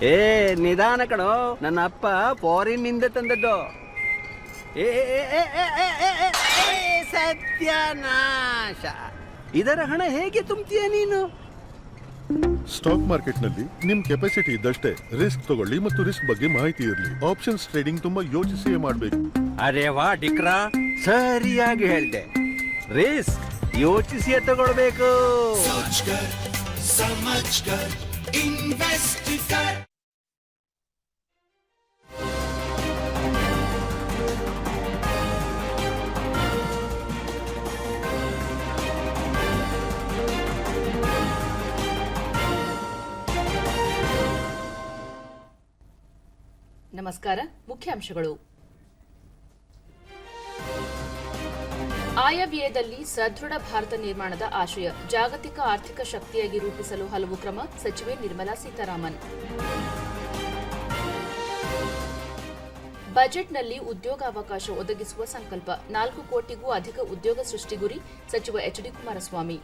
ಏ ನಿಧಾನ ಕಣೋ, ನನ್ನ ಅಪ್ಪ ಫಾರಿನ್ ನಿಂದ ತಂದದ್ದು. ಏ ಏ, ಏ, ಏ, ಏ, ಏ, ಏ, ಏ, ಸತ್ಯನಾಶ! ಇದರ ಹಣ ಹೇಗೆ ತುಂಬ್ತೀಯ ನೀನು? ಸ್ಟಾಕ್ ಮಾರ್ಕೆಟ್ ನಲ್ಲಿ ನಿಮ್ ಕೆಪಾಸಿಟಿ ಇದ್ದಷ್ಟೇ ರಿಸ್ಕ್ ತಗೊಳ್ಳಿ ಮತ್ತು ರಿಸ್ಕ್ ಬಗ್ಗೆ ಮಾಹಿತಿ ಇರಲಿ. ಆಪ್ಷನ್ಸ್ ಟ್ರೇಡಿಂಗ್ ತುಂಬಾ ಯೋಚಿಸಿಯೇ ಮಾಡಬೇಕು. ಅರೆ ವಾ ಡಿಕ್ರಾ, ಸರಿಯಾಗಿ ಹೇಳ್ದೆ. ರಿಸ್ಕ್ ಯೋಚಿಸಿಯೇ ತಗೊಳ್ಬೇಕು. ನಮಸ್ಕಾರ. ಮುಖ್ಯಾಂಶಗಳು. ಆಯವ್ಯಯದಲ್ಲಿ ಸದೃಢ ಭಾರತ ನಿರ್ಮಾಣದ ಆಶಯ, ಜಾಗತಿಕ ಆರ್ಥಿಕ ಶಕ್ತಿಯಾಗಿ ರೂಪಿಸಲು ಹಲವು ಕ್ರಮ, ಸಚಿವೆ ನಿರ್ಮಲಾ ಸೀತಾರಾಮನ್. ಬಜೆಟ್ನಲ್ಲಿ ಉದ್ಯೋಗಾವಕಾಶ ಒದಗಿಸುವ ಸಂಕಲ್ಪ, 4 ಕೋಟಿಗೂ ಅಧಿಕ ಉದ್ಯೋಗ ಸೃಷ್ಟಿ ಗುರಿ, ಸಚಿವ ಎಚ್ಡಿ ಕುಮಾರಸ್ವಾಮಿ.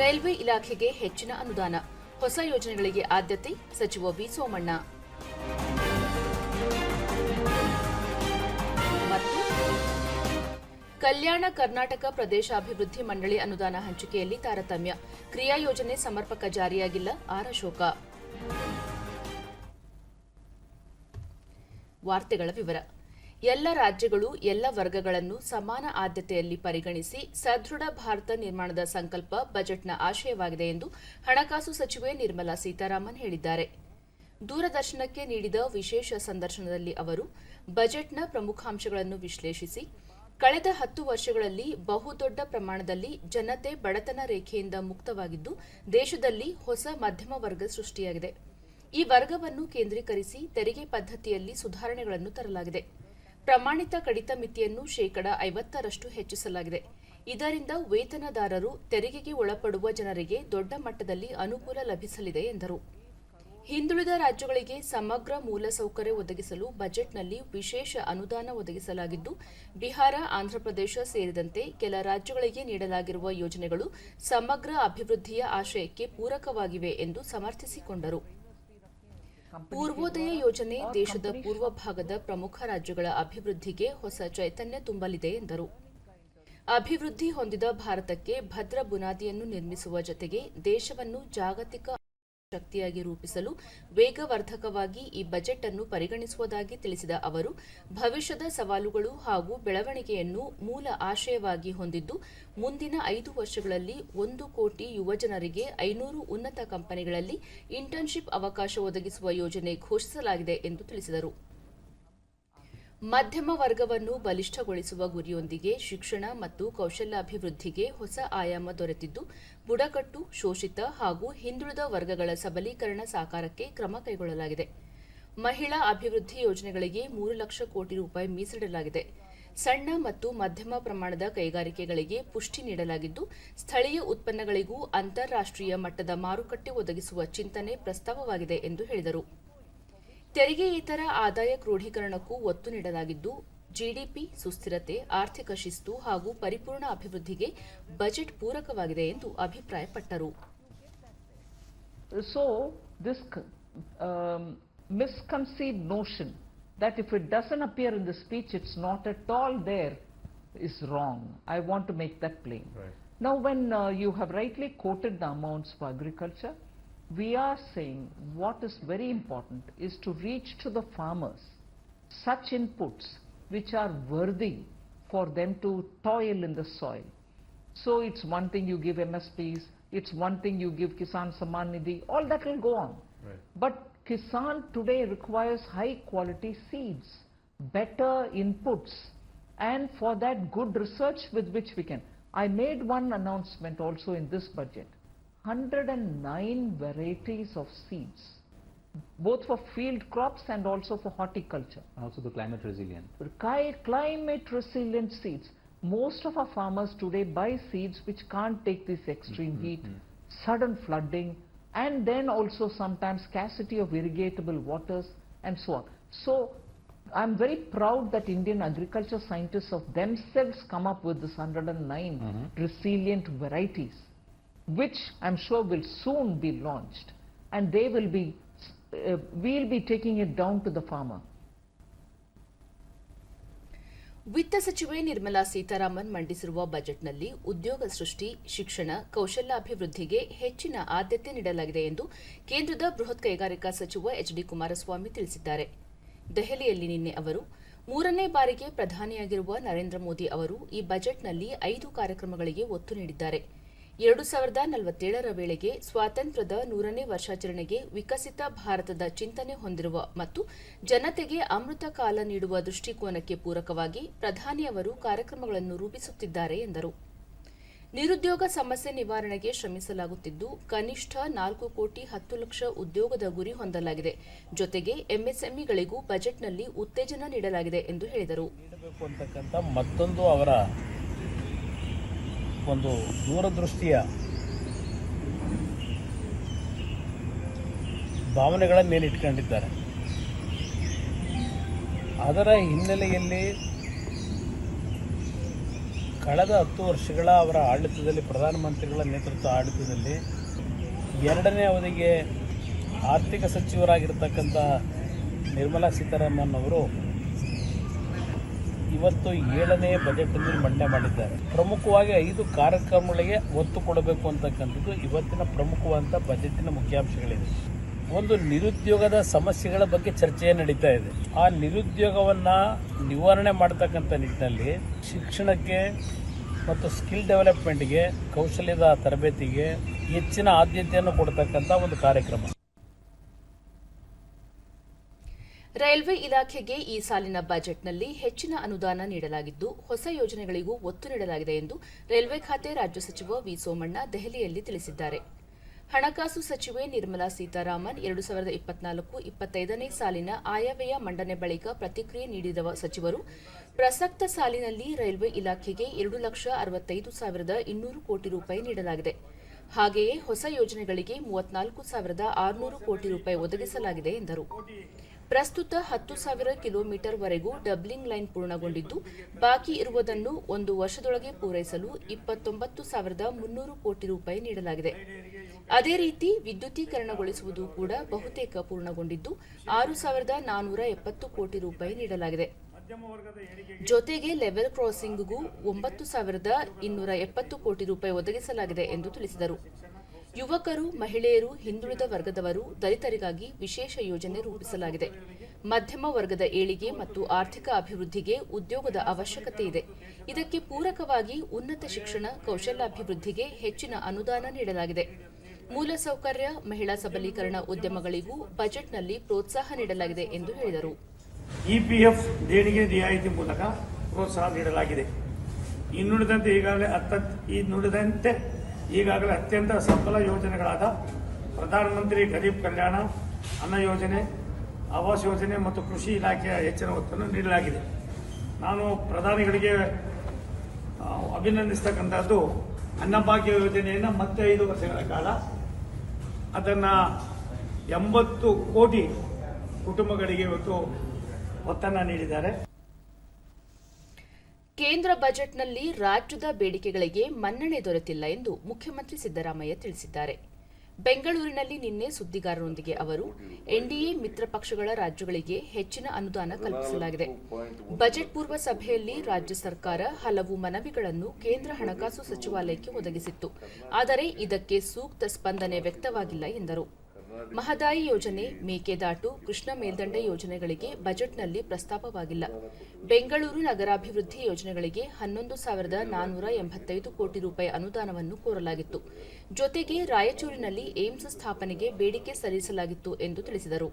ರೈಲ್ವೆ ಇಲಾಖೆಗೆ ಹೆಚ್ಚಿನ ಅನುದಾನ, ಹೊಸ ಯೋಜನೆಗಳಿಗೆ ಆದ್ಯತೆ, ಸಚಿವ ವಿ ಸೋಮಣ್ಣ. ಮತ್ತು ಕಲ್ಯಾಣ ಕರ್ನಾಟಕ ಪ್ರದೇಶಾಭಿವೃದ್ಧಿ ಮಂಡಳಿ ಅನುದಾನ ಹಂಚಿಕೆಯಲ್ಲಿ ತಾರತಮ್ಯ, ಕ್ರಿಯಾ ಯೋಜನೆ ಸಮರ್ಪಕ ಜಾರಿಯಾಗಿಲ್ಲ, ಆರ್ ಅಶೋಕ. ವಾರ್ತೆಗಳ ವಿವರ. ಎಲ್ಲ ರಾಜ್ಯಗಳು ಎಲ್ಲ ವರ್ಗಗಳನ್ನು ಸಮಾನ ಆದ್ಯತೆಯಲ್ಲಿ ಪರಿಗಣಿಸಿ ಸದೃಢ ಭಾರತ ನಿರ್ಮಾಣದ ಸಂಕಲ್ಪ ಬಜೆಟ್ನ ಆಶಯವಾಗಿದೆ ಎಂದು ಹಣಕಾಸು ಸಚಿವೆ ನಿರ್ಮಲಾ ಸೀತಾರಾಮನ್ ಹೇಳಿದ್ದಾರೆ. ದೂರದರ್ಶನಕ್ಕೆ ನೀಡಿದ ವಿಶೇಷ ಸಂದರ್ಶನದಲ್ಲಿ ಅವರು ಬಜೆಟ್ನ ಪ್ರಮುಖಾಂಶಗಳನ್ನು ವಿಶ್ಲೇಷಿಸಿ, ಕಳೆದ 10 ವರ್ಷಗಳಲ್ಲಿ ಬಹುದೊಡ್ಡ ಪ್ರಮಾಣದಲ್ಲಿ ಜನತೆ ಬಡತನ ರೇಖೆಯಿಂದ ಮುಕ್ತವಾಗಿದ್ದು, ದೇಶದಲ್ಲಿ ಹೊಸ ಮಧ್ಯಮ ವರ್ಗ ಸೃಷ್ಟಿಯಾಗಿದೆ. ಈ ವರ್ಗವನ್ನು ಕೇಂದ್ರೀಕರಿಸಿ ತೆರಿಗೆ ಪದ್ಧತಿಯಲ್ಲಿ ಸುಧಾರಣೆಗಳನ್ನು ತರಲಾಗಿದೆ. ಪ್ರಮಾಣಿತ ಕಡಿತ ಮಿತಿಯನ್ನು 50% ಹೆಚ್ಚಿಸಲಾಗಿದೆ. ಇದರಿಂದ ವೇತನದಾರರು, ತೆರಿಗೆಗೆ ಒಳಪಡುವ ಜನರಿಗೆ ದೊಡ್ಡ ಮಟ್ಟದಲ್ಲಿ ಅನುಕೂಲ ಲಭಿಸಲಿದೆ ಎಂದರು. ಹಿಂದುಳಿದ ರಾಜ್ಯಗಳಿಗೆ ಸಮಗ್ರ ಮೂಲಸೌಕರ್ಯ ಒದಗಿಸಲು ಬಜೆಟ್ನಲ್ಲಿ ವಿಶೇಷ ಅನುದಾನ ಒದಗಿಸಲಾಗಿದ್ದು, ಬಿಹಾರ, ಆಂಧ್ರಪ್ರದೇಶ ಸೇರಿದಂತೆ ಕೆಲ ರಾಜ್ಯಗಳಿಗೆ ನೀಡಲಾಗಿರುವ ಯೋಜನೆಗಳು ಸಮಗ್ರ ಅಭಿವೃದ್ಧಿಯ ಆಶಯಕ್ಕೆ ಪೂರಕವಾಗಿವೆ ಎಂದು ಸಮರ್ಥಿಸಿಕೊಂಡರು. ಪೂರ್ವೋದಯ ಯೋಜನೆ ದೇಶದ ಪೂರ್ವ ಭಾಗದ ಪ್ರಮುಖ ರಾಜ್ಯಗಳ ಅಭಿವೃದ್ಧಿಗೆ ಹೊಸ ಚೈತನ್ಯ ತುಂಬಲಿದೆ ಎಂದರು. ಅಭಿವೃದ್ಧಿ ಹೊಂದಿದ ಭಾರತಕ್ಕೆ ಭದ್ರ ಬುನಾದಿಯನ್ನು ನಿರ್ಮಿಸುವ ಜತೆಗೆ ದೇಶವನ್ನು ಜಾಗತಿಕ ಶಕ್ತಿಯಾಗಿ ರೂಪಿಸಲು ವೇಗವರ್ಧಕವಾಗಿ ಈ ಬಜೆಟ್ ಅನ್ನು ಪರಿಗಣಿಸುವುದಾಗಿ ತಿಳಿಸಿದ ಅವರು, ಭವಿಷ್ಯದ ಸವಾಲುಗಳು ಹಾಗೂ ಬೆಳವಣಿಗೆಯನ್ನು ಮೂಲ ಆಶಯವಾಗಿ ಹೊಂದಿದ್ದು, ಮುಂದಿನ 5 ವರ್ಷಗಳಲ್ಲಿ 1 ಕೋಟಿ ಯುವಜನರಿಗೆ 500 ಉನ್ನತ ಕಂಪನಿಗಳಲ್ಲಿ ಇಂಟರ್ನ್ಶಿಪ್ ಅವಕಾಶ ಒದಗಿಸುವ ಯೋಜನೆ ಘೋಷಿಸಲಾಗಿದೆ ಎಂದು ತಿಳಿಸಿದರು. ಮಧ್ಯಮ ವರ್ಗವನ್ನು ಬಲಿಷ್ಠಗೊಳಿಸುವ ಗುರಿಯೊಂದಿಗೆ ಶಿಕ್ಷಣ ಮತ್ತು ಕೌಶಲ್ಯಾಭಿವೃದ್ಧಿಗೆ ಹೊಸ ಆಯಾಮ ದೊರೆತಿದ್ದು, ಬುಡಕಟ್ಟು, ಶೋಷಿತ ಹಾಗೂ ಹಿಂದುಳಿದ ವರ್ಗಗಳ ಸಬಲೀಕರಣ ಸಾಕಾರಕ್ಕೆ ಕ್ರಮ ಕೈಗೊಳ್ಳಲಾಗಿದೆ. ಮಹಿಳಾ ಅಭಿವೃದ್ಧಿ ಯೋಜನೆಗಳಿಗೆ 3 ಲಕ್ಷ ಕೋಟಿ ರೂಪಾಯಿ ಮೀಸಲಿಡಲಾಗಿದೆ. ಸಣ್ಣ ಮತ್ತು ಮಧ್ಯಮ ಪ್ರಮಾಣದ ಕೈಗಾರಿಕೆಗಳಿಗೆ ಪುಷ್ಟಿ ನೀಡಲಾಗಿದ್ದು, ಸ್ಥಳೀಯ ಉತ್ಪನ್ನಗಳಿಗೂ ಅಂತಾರಾಷ್ಟ್ರೀಯ ಮಟ್ಟದ ಮಾರುಕಟ್ಟೆ ಒದಗಿಸುವ ಚಿಂತನೆ ಪ್ರಸ್ತಾವವಾಗಿದೆ ಎಂದು ಹೇಳಿದರು. ತೆರಿಗೆಯೇತರ ಆದಾಯ ಕ್ರೋಢೀಕರಣಕ್ಕೂ ಒತ್ತು ನೀಡಲಾಗಿದ್ದು, ಜಿಡಿಪಿ, ಸುಸ್ಥಿರತೆ, ಆರ್ಥಿಕ ಶಿಸ್ತು ಹಾಗೂ ಪರಿಪೂರ್ಣ ಅಭಿವೃದ್ಧಿಗೆ ಬಜೆಟ್ ಪೂರಕವಾಗಿದೆ ಎಂದು ಅಭಿಪ್ರಾಯಪಟ್ಟರು. So this misconceived notion that if it doesn't appear in the speech, it's not at all there, is wrong. I want to make that plain. Right. Now, when you have rightly quoted the amounts for agriculture, we are saying what is very important is to reach to the farmers such inputs which are worthy for them to toil in the soil. So it's one thing you give MSPs, it's one thing you give Kisan Samman Nidhi, all that will go on. Right. But Kisan today requires high quality seeds, better inputs, and for that good research with which we can. I made one announcement also in this budget. 109 varieties of seeds, both for field crops and also for horticulture. Also the climate resilient. Climate resilient seeds. Most of our farmers today buy seeds which can't take this extreme heat, sudden flooding, and then also sometimes scarcity of irrigatable waters and so on. So I'm very proud that Indian agriculture scientists of themselves come up with this 109 resilient varieties. which I'm sure will soon be launched, and they will be, we'll be taking it down to the farmer. ವಿತ್ತ ಸಚಿವೆ ನಿರ್ಮಲಾ ಸೀತಾರಾಮನ್ ಮಂಡಿಸಿರುವ ಬಜೆಟ್ನಲ್ಲಿ ಉದ್ಯೋಗ ಸೃಷ್ಟಿ, ಶಿಕ್ಷಣ, ಕೌಶಲ್ಯಾಭಿವೃದ್ಧಿಗೆ ಹೆಚ್ಚಿನ ಆದ್ಯತೆ ನೀಡಲಾಗಿದೆ ಎಂದು ಕೇಂದ್ರದ ಬೃಹತ್ ಕೈಗಾರಿಕಾ ಸಚಿವ ಎಚ್.ಡಿ. ಕುಮಾರಸ್ವಾಮಿ ತಿಳಿಸಿದ್ದಾರೆ. ದೆಹಲಿಯಲ್ಲಿ ನಿನ್ನೆ ಅವರು 3ನೇ ಬಾರಿಗೆ ಪ್ರಧಾನಿಯಾಗಿರುವ ನರೇಂದ್ರ ಮೋದಿ ಅವರು ಈ ಬಜೆಟ್ನಲ್ಲಿ 5 ಕಾರ್ಯಕ್ರಮಗಳಿಗೆ ಒತ್ತು ನೀಡಿದ್ದಾರೆ. 2047ರ ವೇಳೆಗೆ ಸ್ವಾತಂತ್ರ್ಯದ 100ನೇ ವರ್ಷಾಚರಣೆಗೆ ವಿಕಸಿತ ಭಾರತದ ಚಿಂತನೆ ಹೊಂದಿರುವ ಮತ್ತು ಜನತೆಗೆ ಅಮೃತ ಕಾಲ ನೀಡುವ ದೃಷ್ಟಿಕೋನಕ್ಕೆ ಪೂರಕವಾಗಿ ಪ್ರಧಾನಿಯವರು ಕಾರ್ಯಕ್ರಮಗಳನ್ನು ರೂಪಿಸುತ್ತಿದ್ದಾರೆ ಎಂದರು. ನಿರುದ್ಯೋಗ ಸಮಸ್ಯೆ ನಿವಾರಣೆಗೆ ಶ್ರಮಿಸಲಾಗುತ್ತಿದ್ದು, ಕನಿಷ್ಠ 4 ಕೋಟಿ 10 ಲಕ್ಷ ಉದ್ಯೋಗದ ಗುರಿ ಹೊಂದಲಾಗಿದೆ. ಜೊತೆಗೆ ಎಂಎಸ್ಎಂಇಗಳಿಗೂ ಬಜೆಟ್ನಲ್ಲಿ ಉತ್ತೇಜನ ನೀಡಲಾಗಿದೆ ಎಂದು ಹೇಳಿದರು. ಮತ್ತೊಂದು ಅವರ ಒಂದು ದೂರದೃಷ್ಟಿಯ ಭಾವನೆಗಳನ್ನು ಇಟ್ಕೊಂಡಿದ್ದಾರೆ. ಅದರ ಹಿನ್ನೆಲೆಯಲ್ಲಿ ಕಳೆದ 10 ವರ್ಷಗಳ ಅವರ ಆಡಳಿತದಲ್ಲಿ, ಪ್ರಧಾನಮಂತ್ರಿಗಳ ನೇತೃತ್ವ ಆಡಳಿತದಲ್ಲಿ 2ನೇ ಅವಧಿಗೆ ಆರ್ಥಿಕ ಸಚಿವರಾಗಿರ್ತಕ್ಕಂಥ ನಿರ್ಮಲಾ ಸೀತಾರಾಮನ್ ಅವರು ಇವತ್ತು 7ನೇ ಬಜೆಟ್ನಲ್ಲಿ ಮಂಡನೆ ಮಾಡಿದ್ದಾರೆ. ಪ್ರಮುಖವಾಗಿ 5 ಕಾರ್ಯಕ್ರಮಗಳಿಗೆ ಒತ್ತು ಕೊಡಬೇಕು ಅಂತಕ್ಕಂಥದ್ದು ಇವತ್ತಿನ ಪ್ರಮುಖವಾದಂಥ ಬಜೆಟಿನ ಮುಖ್ಯಾಂಶಗಳಿದೆ. ಒಂದು, ನಿರುದ್ಯೋಗದ ಸಮಸ್ಯೆಗಳ ಬಗ್ಗೆ ಚರ್ಚೆ ನಡೀತಾ ಇದೆ. ಆ ನಿರುದ್ಯೋಗವನ್ನು ನಿವಾರಣೆ ಮಾಡ್ತಕ್ಕಂಥ ನಿಟ್ಟಿನಲ್ಲಿ ಶಿಕ್ಷಣಕ್ಕೆ ಮತ್ತು ಸ್ಕಿಲ್ ಡೆವಲಪ್ಮೆಂಟ್ಗೆ, ಕೌಶಲ್ಯದ ತರಬೇತಿಗೆ ಹೆಚ್ಚಿನ ಆದ್ಯತೆಯನ್ನು ಕೊಡ್ತಕ್ಕಂಥ ಒಂದು ಕಾರ್ಯಕ್ರಮ. ರೈಲ್ವೆ ಇಲಾಖೆಗೆ ಈ ಸಾಲಿನ ಬಜೆಟ್ನಲ್ಲಿ ಹೆಚ್ಚಿನ ಅನುದಾನ ನೀಡಲಾಗಿದ್ದು, ಹೊಸ ಯೋಜನೆಗಳಿಗೂ ಒತ್ತು ನೀಡಲಾಗಿದೆ ಎಂದು ರೈಲ್ವೆ ಖಾತೆ ರಾಜ್ಯ ಸಚಿವ ವಿ. ಸೋಮಣ್ಣ ದೆಹಲಿಯಲ್ಲಿ ತಿಳಿಸಿದ್ದಾರೆ. ಹಣಕಾಸು ಸಚಿವೆ ನಿರ್ಮಲಾ ಸೀತಾರಾಮನ್ 2024-25ನೇ ಸಾಲಿನ ಆಯವ್ಯಯ ಮಂಡನೆ ಬಳಿಕ ಪ್ರತಿಕ್ರಿಯೆ ನೀಡಿದ ಸಚಿವರು, ಪ್ರಸಕ್ತ ಸಾಲಿನಲ್ಲಿ ರೈಲ್ವೆ ಇಲಾಖೆಗೆ 2,65,200 ಕೋಟಿ ರೂಪಾಯಿ ನೀಡಲಾಗಿದೆ. ಹಾಗೆಯೇ ಹೊಸ ಯೋಜನೆಗಳಿಗೆ 34,600 ಕೋಟಿ ರೂಪಾಯಿ ಒದಗಿಸಲಾಗಿದೆ ಎಂದರು. ಪ್ರಸ್ತುತ 10,000 ಕಿಲೋಮೀಟರ್ವರೆಗೂ ಡಬ್ಲಿಂಗ್ ಲೈನ್ ಪೂರ್ಣಗೊಂಡಿದ್ದು, ಬಾಕಿ ಇರುವುದನ್ನು 1 ವರ್ಷದೊಳಗೆ ಪೂರೈಸಲು 29,300 ಕೋಟಿ ರೂಪಾಯಿ ನೀಡಲಾಗಿದೆ. ಅದೇ ರೀತಿ ವಿದ್ಯುದೀಕರಣಗೊಳಿಸುವುದು ಕೂಡ ಬಹುತೇಕ ಪೂರ್ಣಗೊಂಡಿದ್ದು, 6,470 ಕೋಟಿ ರೂಪಾಯಿ ನೀಡಲಾಗಿದೆ. ಜೊತೆಗೆ ಲೆವೆಲ್ ಕ್ರಾಸಿಂಗ್ಗೂ 9,270 ಕೋಟಿ ರೂಪಾಯಿ ಒದಗಿಸಲಾಗಿದೆ ಎಂದು ತಿಳಿಸಿದರು. ಯುವಕರು, ಮಹಿಳೆಯರು, ಹಿಂದುಳಿದ ವರ್ಗದವರು, ದಲಿತರಿಗಾಗಿ ವಿಶೇಷ ಯೋಜನೆ ರೂಪಿಸಲಾಗಿದೆ. ಮಧ್ಯಮ ವರ್ಗದ ಏಳಿಗೆ ಮತ್ತು ಆರ್ಥಿಕ ಅಭಿವೃದ್ಧಿಗೆ ಉದ್ಯೋಗದ ಅವಶ್ಯಕತೆ ಇದೆ. ಇದಕ್ಕೆ ಪೂರಕವಾಗಿ ಉನ್ನತ ಶಿಕ್ಷಣ, ಕೌಶಲ್ಯಾಭಿವೃದ್ಧಿಗೆ ಹೆಚ್ಚಿನ ಅನುದಾನ ನೀಡಲಾಗಿದೆ. ಮೂಲಸೌಕರ್ಯ, ಮಹಿಳಾ ಸಬಲೀಕರಣ ಉದ್ಯಮಗಳಿಗೂ ಬಜೆಟ್ನಲ್ಲಿ ಪ್ರೋತ್ಸಾಹ ನೀಡಲಾಗಿದೆ ಎಂದು ಹೇಳಿದರು. ಇಪಿಎಫ್ ದೇಣಿಗೆ ರಿಯಾಯಿತಿ ಮೂಲಕ ಪ್ರೋತ್ಸಾಹ ನೀಡಲಾಗಿದೆ. ಈಗಾಗಲೇ ಅತ್ಯಂತ ಸಫಲ ಯೋಜನೆಗಳಾದ ಪ್ರಧಾನಮಂತ್ರಿ ಗರೀಬ್ ಕಲ್ಯಾಣ ಅನ್ನ ಯೋಜನೆ, ಆವಾಸ್ ಯೋಜನೆ ಮತ್ತು ಕೃಷಿ ಇಲಾಖೆಯ ಹೆಚ್ಚಿನ ಒತ್ತನ್ನು ನೀಡಲಾಗಿದೆ. ನಾನು ಪ್ರಧಾನಿಗಳಿಗೆ ಅಭಿನಂದಿಸ್ತಕ್ಕಂಥದ್ದು, ಅನ್ನಭಾಗ್ಯ ಯೋಜನೆಯನ್ನು ಮತ್ತೆ 5 ವರ್ಷಗಳ ಕಾಲ ಅದನ್ನು 80 ಕೋಟಿ ಕುಟುಂಬಗಳಿಗೆ ಇವತ್ತು ಒತ್ತನ್ನು ನೀಡಿದ್ದಾರೆ. ಕೇಂದ್ರ ಬಜೆಟ್ನಲ್ಲಿ ರಾಜ್ಯದ ಬೇಡಿಕೆಗಳಿಗೆ ಮನ್ನಣೆ ದೊರೆತಿಲ್ಲ ಎಂದು ಮುಖ್ಯಮಂತ್ರಿ ಸಿದ್ದರಾಮಯ್ಯ ತಿಳಿಸಿದ್ದಾರೆ. ಬೆಂಗಳೂರಿನಲ್ಲಿ ನಿನ್ನೆ ಸುದ್ದಿಗಾರರೊಂದಿಗೆ ಅವರು, ಎನ್ಡಿಎ ಮಿತ್ರ ಪಕ್ಷಗಳ ರಾಜ್ಯಗಳಿಗೆ ಹೆಚ್ಚಿನ ಅನುದಾನ ಕಲ್ಪಿಸಲಾಗಿದೆ. ಬಜೆಟ್ ಪೂರ್ವ ಸಭೆಯಲ್ಲಿ ರಾಜ್ಯ ಸರ್ಕಾರ ಹಲವು ಮನವಿಗಳನ್ನು ಕೇಂದ್ರ ಹಣಕಾಸು ಸಚಿವಾಲಯಕ್ಕೆ ಒದಗಿಸಿತ್ತು. ಆದರೆ ಇದಕ್ಕೆ ಸೂಕ್ತ ಸ್ಪಂದನೆ ವ್ಯಕ್ತವಾಗಿಲ್ಲ ಎಂದರು. ಮಹದಾಯಿ ಯೋಜನೆ, ಮೇಕೆದಾಟು, ಕೃಷ್ಣ ಮೇಲ್ದಂಡೆ ಯೋಜನೆಗಳಿಗೆ ಬಜೆಟ್ನಲ್ಲಿ ಪ್ರಸ್ತಾಪವಾಗಿಲ್ಲ. ಬೆಂಗಳೂರು ನಗರಾಭಿವೃದ್ಧಿ ಯೋಜನೆಗಳಿಗೆ 11,485 ಕೋಟಿ ರೂಪಾಯಿ ಅನುದಾನವನ್ನು ಕೋರಲಾಗಿತ್ತು. ಜೊತೆಗೆ ರಾಯಚೂರಿನಲ್ಲಿ ಏಮ್ಸ್ ಸ್ಥಾಪನೆಗೆ ಬೇಡಿಕೆ ಸಲ್ಲಿಸಲಾಗಿತ್ತು ಎಂದು ತಿಳಿಸಿದರು.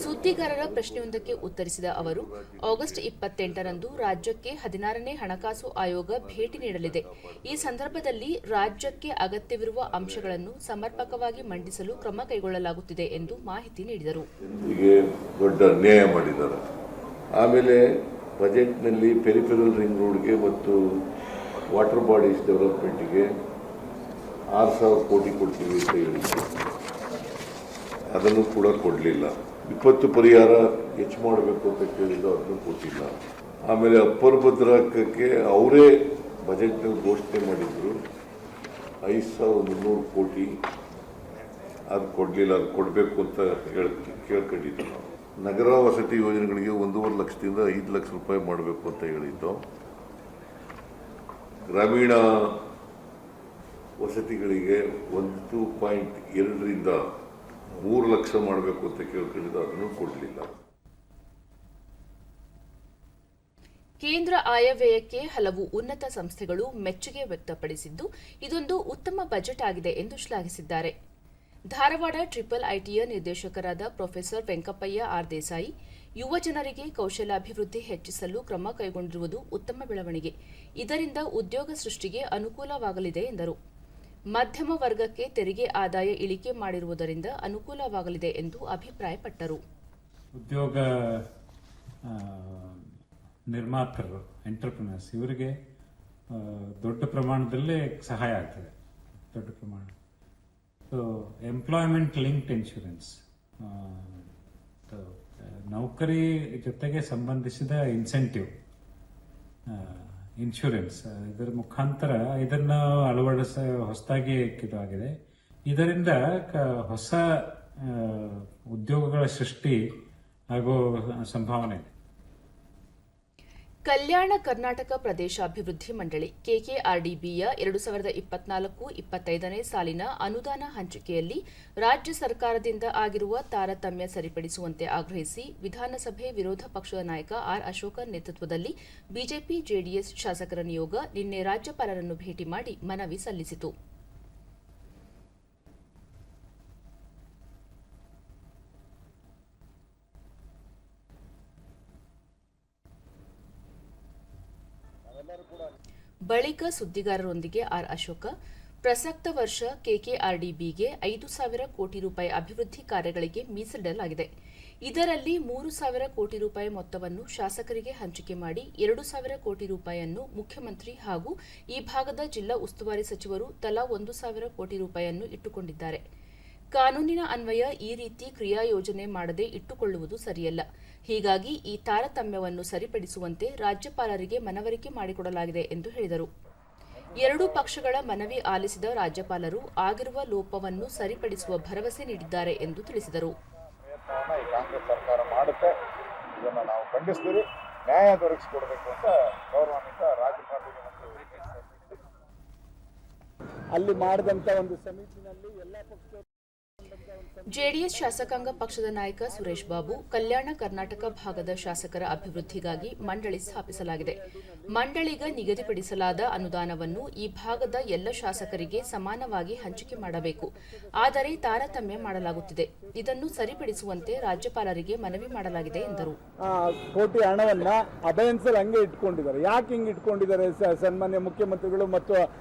ಸುದ್ದಿಗಾರರ ಪ್ರಶ್ನೆಯೊಂದಕ್ಕೆ ಉತ್ತರಿಸಿದ ಅವರು, ಆಗಸ್ಟ್ 28ರಂದು ರಾಜ್ಯಕ್ಕೆ 16ನೇ ಹಣಕಾಸು ಆಯೋಗ ಭೇಟಿ ನೀಡಲಿದೆ. ಈ ಸಂದರ್ಭದಲ್ಲಿ ರಾಜ್ಯಕ್ಕೆ ಅಗತ್ಯವಿರುವ ಅಂಶಗಳನ್ನು ಸಮರ್ಪಕವಾಗಿ ಮಂಡಿಸಲು ಕ್ರಮ ಕೈಗೊಳ್ಳಲಾಗುತ್ತಿದೆ ಎಂದು ಮಾಹಿತಿ ನೀಡಿದರು. ದೊಡ್ಡ ಅನ್ಯಾಯ ಮಾಡಿದ್ದಾರೆ. ಆಮೇಲೆ ಬಜೆಟ್ನಲ್ಲಿ ಪೆರಿಫೆರಲ್ ರಿಂಗ್ ರೋಡ್ಗೆ ಮತ್ತು ವಾಟರ್ ಬಾಡೀಸ್ ಡೆವಲಪ್ಮೆಂಟ್ಗೆ 6,000 ಕೋಟಿ ಕೊಡ್ತೀವಿ ಅಂತ ಹೇಳಿದ್ರು. ಅದನ್ನು ಕೂಡ ಕೊಡಲಿಲ್ಲ. ವಿಪತ್ತು ಪರಿಹಾರ ಹೆಚ್ಚು ಮಾಡಬೇಕು ಅಂತ ಕೇಳಿದ್ರು, ಅದನ್ನು ಕೊಟ್ಟಿಲ್ಲ. ಆಮೇಲೆ ಅಪ್ಪರ್ ಭದ್ರಾಕಕ್ಕೆ ಅವರೇ ಬಜೆಟ್ನಲ್ಲಿ ಘೋಷಣೆ ಮಾಡಿದ್ರು, 5,300 ಕೋಟಿ ಅದು ಕೊಡಲಿಲ್ಲ, ಅದು ಕೊಡಬೇಕು ಅಂತ ಕೇಳ್ಕೊಂಡಿದ್ದು ನಾವು. ನಗರ ವಸತಿ ಯೋಜನೆಗಳಿಗೆ 1.5 ಲಕ್ಷದಿಂದ 5 ಲಕ್ಷ ರೂಪಾಯಿ ಮಾಡಬೇಕು ಅಂತ ಹೇಳಿದ್ದು. ಗ್ರಾಮೀಣ ವಸತಿಗಳಿಗೆ 1.2ರಿಂದ 3 ಲಕ್ಷ ಮಾಡಬೇಕು ಅಂತ ಕೇಳ್ಕೊಂಡಿದ್ದು, ಅದನ್ನು ಕೊಡಲಿಲ್ಲ. ಕೇಂದ್ರ ಆಯವ್ಯಯಕ್ಕೆ ಹಲವು ಉನ್ನತ ಸಂಸ್ಥೆಗಳು ಮೆಚ್ಚುಗೆ ವ್ಯಕ್ತಪಡಿಸಿದ್ದು, ಇದೊಂದು ಉತ್ತಮ ಬಜೆಟ್ ಆಗಿದೆ ಎಂದು ಶ್ಲಾಘಿಸಿದ್ದಾರೆ. ಧಾರವಾಡ ಟ್ರಿಪಲ್ ಐಟಿಯ ನಿರ್ದೇಶಕರಾದ ಪ್ರೊಫೆಸರ್ ವೆಂಕಪ್ಪಯ್ಯ ಆರ್ ದೇಸಾಯಿ, ಯುವ ಜನರಿಗೆ ಕೌಶಲ್ಯಾಭಿವೃದ್ಧಿ ಹೆಚ್ಚಿಸಲು ಕ್ರಮ ಕೈಗೊಂಡಿರುವುದು ಉತ್ತಮ ಬೆಳವಣಿಗೆ, ಇದರಿಂದ ಉದ್ಯೋಗ ಸೃಷ್ಟಿಗೆ ಅನುಕೂಲವಾಗಲಿದೆ ಎಂದರು. ಮಧ್ಯಮ ವರ್ಗಕ್ಕೆ ತೆರಿಗೆ ಆದಾಯ ಇಳಿಕೆ ಮಾಡಿರುವುದರಿಂದ ಅನುಕೂಲವಾಗಲಿದೆ ಎಂದು ಅಭಿಪ್ರಾಯಪಟ್ಟರು. ಉದ್ಯೋಗ ನಿರ್ಮಾತರು, ಎಂಟರ್ಪ್ರಿನರ್ಸ್, ಇವರಿಗೆ ದೊಡ್ಡ ಪ್ರಮಾಣದಲ್ಲಿ ಸಹಾಯ ಆಗ್ತದೆ. ದೊಡ್ಡ ಪ್ರಮಾಣ. ಸೊ ಎಂಪ್ಲಾಯ್ಮೆಂಟ್ ಲಿಂಕ್ಡ್ ಇನ್ಶೂರೆನ್ಸ್, ನೌಕರಿ ಜೊತೆಗೆ ಸಂಬಂಧಿಸಿದ ಇನ್ಸೆಂಟಿವ್ ಇನ್ಶೂರೆನ್ಸ್, ಇದರ ಮುಖಾಂತರ ಇದನ್ನು ಹೊಸದಾಗಿ ಇದಾಗಿದೆ. ಇದರಿಂದ ಹೊಸ ಉದ್ಯೋಗಗಳ ಸೃಷ್ಟಿ ಆಗೋ ಸಂಭಾವನೆ ಇದೆ. ಕಲ್ಯಾಣ ಕರ್ನಾಟಕ ಪ್ರದೇಶಾಭಿವೃದ್ಧಿ ಮಂಡಳಿ ಕೆಕೆಆರ್ಡಿಬಿಯ 2024-25ನೇ ಸಾಲಿನ ಅನುದಾನ ಹಂಚಿಕೆಯಲ್ಲಿ ರಾಜ್ಯ ಸರ್ಕಾರದಿಂದ ಆಗಿರುವ ತಾರತಮ್ಯ ಸರಿಪಡಿಸುವಂತೆ ಆಗ್ರಹಿಸಿ ವಿಧಾನಸಭೆ ವಿರೋಧ ಪಕ್ಷದ ನಾಯಕ ಆರ್ ಅಶೋಕ ನೇತೃತ್ವದಲ್ಲಿ ಬಿಜೆಪಿ ಜೆಡಿಎಸ್ ಶಾಸಕರ ನಿಯೋಗ ನಿನ್ನೆ ರಾಜ್ಯಪಾಲರನ್ನು ಭೇಟಿ ಮಾಡಿ ಮನವಿ ಸಲ್ಲಿಸಿತು. ಬಳಿಕ ಸುದ್ದಿಗಾರರೊಂದಿಗೆ ಆರ್ ಅಶೋಕ, ಪ್ರಸಕ್ತ ವರ್ಷ ಕೆಕೆಆರ್ಡಿಬಿಗೆ 5,000 ಕೋಟಿ ರೂಪಾಯಿ ಅಭಿವೃದ್ಧಿ ಕಾರ್ಯಗಳಿಗೆ ಮೀಸಲಿಡಲಾಗಿದೆ. ಇದರಲ್ಲಿ 3,000 ಕೋಟಿ ರೂಪಾಯಿ ಮೊತ್ತವನ್ನು ಶಾಸಕರಿಗೆ ಹಂಚಿಕೆ ಮಾಡಿ 2,000 ಕೋಟಿ ರೂಪಾಯಿಯನ್ನು ಮುಖ್ಯಮಂತ್ರಿ ಹಾಗೂ ಈ ಭಾಗದ ಜಿಲ್ಲಾ ಉಸ್ತುವಾರಿ ಸಚಿವರು ತಲಾ 1,000 ಕೋಟಿ ರೂಪಾಯಿಯನ್ನು ಇಟ್ಟುಕೊಂಡಿದ್ದಾರೆ. ಕಾನೂನಿನ ಅನ್ವಯ ಈ ರೀತಿ ಕ್ರಿಯಾ ಯೋಜನೆ ಮಾಡದೆ ಇಟ್ಟುಕೊಳ್ಳುವುದು ಸರಿಯಲ್ಲ. ಹೀಗಾಗಿ ಈ ತಾರತಮ್ಯವನ್ನು ಸರಿಪಡಿಸುವಂತೆ ರಾಜ್ಯಪಾಲರಿಗೆ ಮನವರಿಕೆ ಮಾಡಿಕೊಡಲಾಗಿದೆ ಎಂದು ಹೇಳಿದರು. ಎರಡೂ ಪಕ್ಷಗಳ ಮನವಿ ಆಲಿಸಿದ ರಾಜ್ಯಪಾಲರು ಆಗಿರುವ ಲೋಪವನ್ನು ಸರಿಪಡಿಸುವ ಭರವಸೆ ನೀಡಿದ್ದಾರೆ ಎಂದು ತಿಳಿಸಿದರು. ಕಾಂಗ್ರೆಸ್ ಸರ್ಕಾರ ಮಾಡುತ್ತೆ, ಇದನ್ನು ನಾವು ಖಂಡಿಸ್ತೀವಿ. ನ್ಯಾಯ ದೊರಕಿಸಿಕೊಡಬೇಕು ಅಂತ ಗೌರವಾನ್ವಿತ ರಾಜ್ಯಪಾಲರಿಗೆ ಅಲ್ಲಿ ಮಾಡಿದಂತ ಒಂದು ಸಮಿತಿನಲ್ಲಿ ಎಲ್ಲ ಪಕ್ಷ ಜೆಡಿಎಸ್ ಶಾಸಕಾಂಗ ಪಕ್ಷದ ನಾಯಕ ಸುರೇಶ್ ಬಾಬು, ಕಲ್ಯಾಣ ಕರ್ನಾಟಕ ಭಾಗದ ಶಾಸಕರ ಅಭಿವೃದ್ಧಿಗಾಗಿ ಮಂಡಳಿ ಸ್ಥಾಪಿಸಲಾಗಿದೆ. ಮಂಡಳಿಗೆ ನಿಗದಿಪಡಿಸಲಾದ ಅನುದಾನವನ್ನು ಈ ಭಾಗದ ಎಲ್ಲ ಶಾಸಕರಿಗೆ ಸಮಾನವಾಗಿ ಹಂಚಿಕೆ ಮಾಡಬೇಕು. ಆದರೆ ತಾರತಮ್ಯ ಮಾಡಲಾಗುತ್ತಿದೆ. ಇದನ್ನು ಸರಿಪಡಿಸುವಂತೆ ರಾಜ್ಯಪಾಲರಿಗೆ ಮನವಿ ಮಾಡಲಾಗಿದೆ ಎಂದರು. ಕೋಟಿ ಹಣವನ್ನ ಅಬಯನ್ಸಲ್ಲಿ ಹಂಗೆ ಇಟ್ಕೊಂಡಿದ್ದಾರೆ. ಯಾಕೆ ಹಿಂಗೆ ಇಟ್ಕೊಂಡಿದ್ದಾರೆ? ಸನ್ಮಾನ್ಯ ಮುಖ್ಯಮಂತ್ರಿಗಳು ಮತ್ತು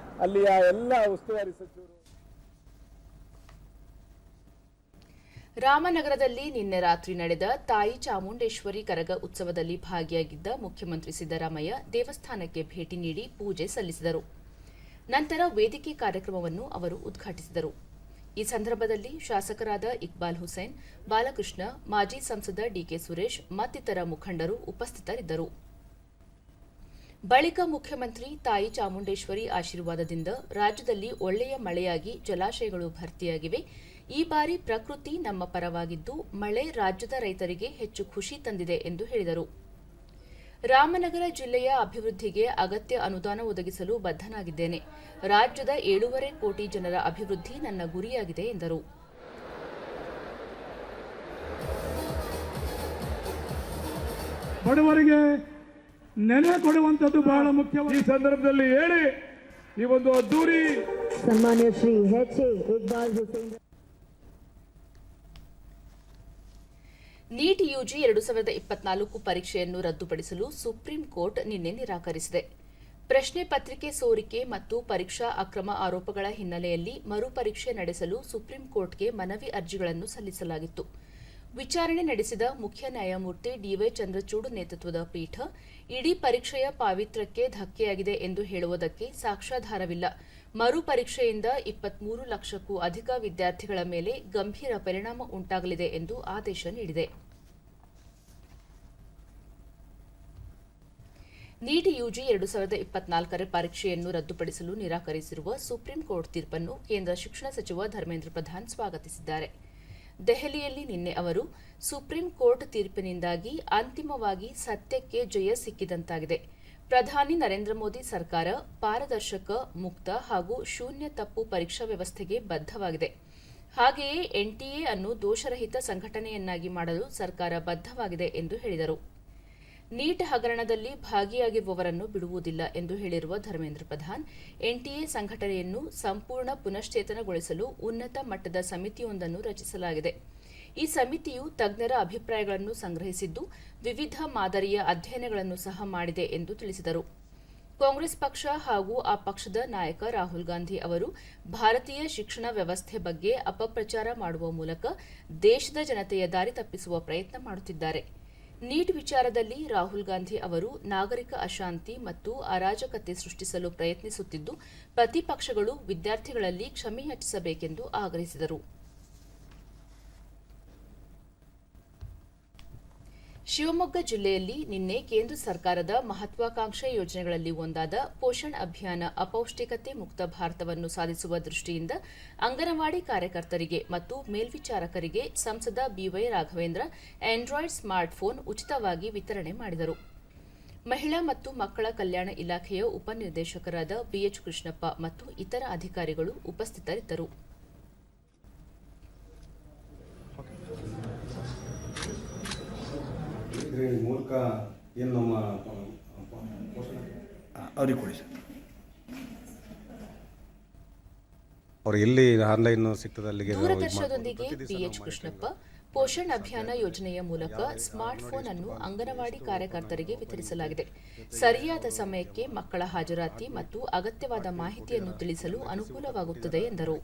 ಅಲ್ಲಿಯ ಎಲ್ಲ ಉಸ್ತುವಾರಿ ಸಚಿವರು. ರಾಮನಗರದಲ್ಲಿ ನಿನ್ನೆ ರಾತ್ರಿ ನಡೆದ ತಾಯಿ ಚಾಮುಂಡೇಶ್ವರಿ ಕರಗ ಉತ್ಸವದಲ್ಲಿ ಭಾಗಿಯಾಗಿದ್ದ ಮುಖ್ಯಮಂತ್ರಿ ಸಿದ್ದರಾಮಯ್ಯ ದೇವಸ್ಥಾನಕ್ಕೆ ಭೇಟಿ ನೀಡಿ ಪೂಜೆ ಸಲ್ಲಿಸಿದರು. ನಂತರ ವೇದಿಕೆ ಕಾರ್ಯಕ್ರಮವನ್ನು ಅವರು ಉದ್ಘಾಟಿಸಿದರು. ಈ ಸಂದರ್ಭದಲ್ಲಿ ಶಾಸಕರಾದ ಇಕ್ಬಾಲ್ ಹುಸೇನ್, ಬಾಲಕೃಷ್ಣ, ಮಾಜಿ ಸಂಸದ ಡಿಕೆ ಸುರೇಶ್ ಮತ್ತಿತರ ಮುಖಂಡರು ಉಪಸ್ಥಿತರಿದ್ದರು. ಬಳಿಕ ಮುಖ್ಯಮಂತ್ರಿ ತಾಯಿ ಚಾಮುಂಡೇಶ್ವರಿ ಆಶೀರ್ವಾದದಿಂದ ರಾಜ್ಯದಲ್ಲಿ ಒಳ್ಳೆಯ ಮಳೆಯಾಗಿ ಜಲಾಶಯಗಳು ಭರ್ತಿಯಾಗಿವೆ. ಈ ಬಾರಿ ಪ್ರಕೃತಿ ನಮ್ಮ ಪರವಾಗಿದ್ದು ಮಳೆ ರಾಜ್ಯದ ರೈತರಿಗೆ ಹೆಚ್ಚು ಖುಷಿ ತಂದಿದೆ ಎಂದು ಹೇಳಿದರು. ರಾಮನಗರ ಜಿಲ್ಲೆಯ ಅಭಿವೃದ್ಧಿಗೆ ಅಗತ್ಯ ಅನುದಾನ ಒದಗಿಸಲು ಬದ್ಧನಾಗಿದ್ದೇನೆ. ರಾಜ್ಯದ 7.5 ಕೋಟಿ ಜನರ ಅಭಿವೃದ್ಧಿ ನನ್ನ ಗುರಿಯಾಗಿದೆ ಎಂದರು. ಬಡವರಿಗೆ ನೆನೆ ಕೊಡುವಂತದ್ದು ಬಹಳ ಮುಖ್ಯ. ಈ ಸಂದರ್ಭದಲ್ಲಿ ಹೇಳಿ ಈ ಒಂದು ಅದ್ದೂರಿ ಸನ್ಮಾನ್ಯ ಶ್ರೀ ಎಚ್.ಎ. ಇಕ್ಬಾಲ್ ಹುಸೇನ್ ನೀಟ್ ಯುಜಿ 2024 ಪರೀಕ್ಷೆಯನ್ನು ರದ್ದುಪಡಿಸಲು ಸುಪ್ರೀಂ ಕೋರ್ಟ್ ನಿನ್ನೆ ನಿರಾಕರಿಸಿದೆ. ಪ್ರಶ್ನೆ ಪತ್ರಿಕೆ ಸೋರಿಕೆ ಮತ್ತು ಪರೀಕ್ಷಾ ಅಕ್ರಮ ಆರೋಪಗಳ ಹಿನ್ನೆಲೆಯಲ್ಲಿ ಮರುಪರೀಕ್ಷೆ ನಡೆಸಲು ಸುಪ್ರೀಂ ಕೋರ್ಟ್ಗೆ ಮನವಿ ಅರ್ಜಿಗಳನ್ನು ಸಲ್ಲಿಸಲಾಗಿತ್ತು. ವಿಚಾರಣೆ ನಡೆಸಿದ ಮುಖ್ಯ ನ್ಯಾಯಮೂರ್ತಿ ಡಿವೈ ಚಂದ್ರಚೂಡ್ ನೇತೃತ್ವದ ಪೀಠ, ಇಡೀ ಪರೀಕ್ಷೆಯ ಪಾವಿತ್ರ್ಯಕ್ಕೆ ಧಕ್ಕೆಯಾಗಿದೆ ಎಂದು ಹೇಳುವುದಕ್ಕೆ ಸಾಕ್ಷ್ಯಾಧಾರವಿಲ್ಲ. ಮರುಪರೀಕ್ಷೆಯಿಂದ 23 ಲಕ್ಷಕ್ಕೂ ಅಧಿಕ ವಿದ್ಯಾರ್ಥಿಗಳ ಮೇಲೆ ಗಂಭೀರ ಪರಿಣಾಮ ಉಂಟಾಗಲಿದೆ ಎಂದು ಆದೇಶ ನೀಡಿದೆ. ನೀಟ್ ಯುಜಿ 2024 ಪರೀಕ್ಷೆಯನ್ನು ರದ್ದುಪಡಿಸಲು ನಿರಾಕರಿಸಿರುವ ಸುಪ್ರೀಂ ಕೋರ್ಟ್ ತೀರ್ಪನ್ನು ಕೇಂದ್ರ ಶಿಕ್ಷಣ ಸಚಿವ ಧರ್ಮೇಂದ್ರ ಪ್ರಧಾನ್ ಸ್ವಾಗತಿಸಿದ್ದಾರೆ. ದೆಹಲಿಯಲ್ಲಿ ನಿನ್ನೆ ಅವರು ಸುಪ್ರೀಂ ಕೋರ್ಟ್ ತೀರ್ಪಿನಿಂದಾಗಿ ಅಂತಿಮವಾಗಿ ಸತ್ಯಕ್ಕೆ ಜಯ ಸಿಕ್ಕಿದಂತಾಗಿದೆ. ಪ್ರಧಾನಿ ನರೇಂದ್ರ ಮೋದಿ ಸರ್ಕಾರ ಪಾರದರ್ಶಕ, ಮುಕ್ತ ಹಾಗೂ ಶೂನ್ಯ ತಪ್ಪು ಪರೀಕ್ಷಾ ವ್ಯವಸ್ಥೆಗೆ ಬದ್ಧವಾಗಿದೆ. ಹಾಗೆಯೇ ಎನ್ಟಿಎ ಅನ್ನು ದೋಷರಹಿತ ಸಂಘಟನೆಯನ್ನಾಗಿ ಮಾಡಲು ಸರ್ಕಾರ ಬದ್ಧವಾಗಿದೆ ಎಂದು ಹೇಳಿದರು. ನೀಟ್ ಹಗರಣದಲ್ಲಿ ಭಾಗಿಯಾಗಿರುವವರನ್ನು ಬಿಡುವುದಿಲ್ಲ ಎಂದು ಹೇಳಿರುವ ಧರ್ಮೇಂದ್ರ ಪ್ರಧಾನ್, ಎನ್ಟಿಎ ಸಂಘಟನೆಯನ್ನು ಸಂಪೂರ್ಣ ಪುನಶ್ಚೇತನಗೊಳಿಸಲು ಉನ್ನತ ಮಟ್ಟದ ಸಮಿತಿಯೊಂದನ್ನು ರಚಿಸಲಾಗಿದೆ. ಈ ಸಮಿತಿಯು ತಜ್ಞರ ಅಭಿಪ್ರಾಯಗಳನ್ನು ಸಂಗ್ರಹಿಸಿದ್ದು, ವಿವಿಧ ಮಾದರಿಯ ಅಧ್ಯಯನಗಳನ್ನು ಸಹ ಮಾಡಿದೆ ಎಂದು ತಿಳಿಸಿದರು. ಕಾಂಗ್ರೆಸ್ ಪಕ್ಷ ಹಾಗೂ ಆ ಪಕ್ಷದ ನಾಯಕ ರಾಹುಲ್ ಗಾಂಧಿ ಅವರು ಭಾರತೀಯ ಶಿಕ್ಷಣ ವ್ಯವಸ್ಥೆ ಬಗ್ಗೆ ಅಪಪ್ರಚಾರ ಮಾಡುವ ಮೂಲಕ ದೇಶದ ಜನತೆಯ ದಾರಿ ತಪ್ಪಿಸುವ ಪ್ರಯತ್ನ ಮಾಡುತ್ತಿದ್ದಾರೆ. ನೀಟ್ ವಿಚಾರದಲ್ಲಿ ರಾಹುಲ್ ಗಾಂಧಿ ಅವರು ನಾಗರಿಕ ಅಶಾಂತಿ ಮತ್ತು ಅರಾಜಕತೆ ಸೃಷ್ಟಿಸಲು ಪ್ರಯತ್ನಿಸುತ್ತಿದ್ದು, ಪ್ರತಿಪಕ್ಷಗಳು ವಿದ್ಯಾರ್ಥಿಗಳಲ್ಲಿ ಕ್ಷಮೆಯಾಚಿಸಬೇಕೆಂದು ಆಗ್ರಹಿಸಿದರು. ಶಿವಮೊಗ್ಗ ಜಿಲ್ಲೆಯಲ್ಲಿ ನಿನ್ನೆ ಕೇಂದ್ರ ಸರ್ಕಾರದ ಮಹತ್ವಾಕಾಂಕ್ಷೆ ಯೋಜನೆಗಳಲ್ಲಿ ಒಂದಾದ ಪೋಷಣ್ ಅಭಿಯಾನ ಅಪೌಷ್ಟಿಕತೆ ಮುಕ್ತ ಭಾರತವನ್ನು ಸಾಧಿಸುವ ದೃಷ್ಟಿಯಿಂದ ಅಂಗನವಾಡಿ ಕಾರ್ಯಕರ್ತರಿಗೆ ಮತ್ತು ಮೇಲ್ವಿಚಾರಕರಿಗೆ ಸಂಸದ ಬಿವೈ ರಾಘವೇಂದ್ರ ಆಂಡ್ರಾಯ್ಡ್ ಸ್ಮಾರ್ಟ್ಫೋನ್ ಉಚಿತವಾಗಿ ವಿತರಣೆ ಮಾಡಿದರು. ಮಹಿಳಾ ಮತ್ತು ಮಕ್ಕಳ ಕಲ್ಯಾಣ ಇಲಾಖೆಯ ಉಪನಿರ್ದೇಶಕರಾದ ಬಿಎಚ್ ಕೃಷ್ಣಪ್ಪ ಮತ್ತು ಇತರ ಅಧಿಕಾರಿಗಳು ಉಪಸ್ಥಿತರಿದ್ದರು. ಮೂಲಕ ಏನು ನಮ್ಮ ಅವ್ರಿಗೆ ಕೊಡಿ ಸರ್. ಅವ್ರು ಎಲ್ಲಿ ಆನ್ಲೈನ್ ಸಿಗ್ತದೆ ಅಲ್ಲಿಗೆ ದೂರದರ್ಶನದೊಂದಿಗೆ ಬಿಎಚ್ ಕೃಷ್ಣಪ್ಪ ಪೋಷಣ್ ಅಭಿಯಾನ ಯೋಜನೆಯ ಮೂಲಕ ಸ್ಮಾರ್ಟ್ಫೋನ್ ಅನ್ನು ಅಂಗನವಾಡಿ ಕಾರ್ಯಕರ್ತರಿಗೆ ವಿತರಿಸಲಾಗಿದೆ. ಸರಿಯಾದ ಸಮಯಕ್ಕೆ ಮಕ್ಕಳ ಹಾಜರಾತಿ ಮತ್ತು ಅಗತ್ಯವಾದ ಮಾಹಿತಿಯನ್ನು ತಿಳಿಸಲು ಅನುಕೂಲವಾಗುತ್ತದೆ ಎಂದರು.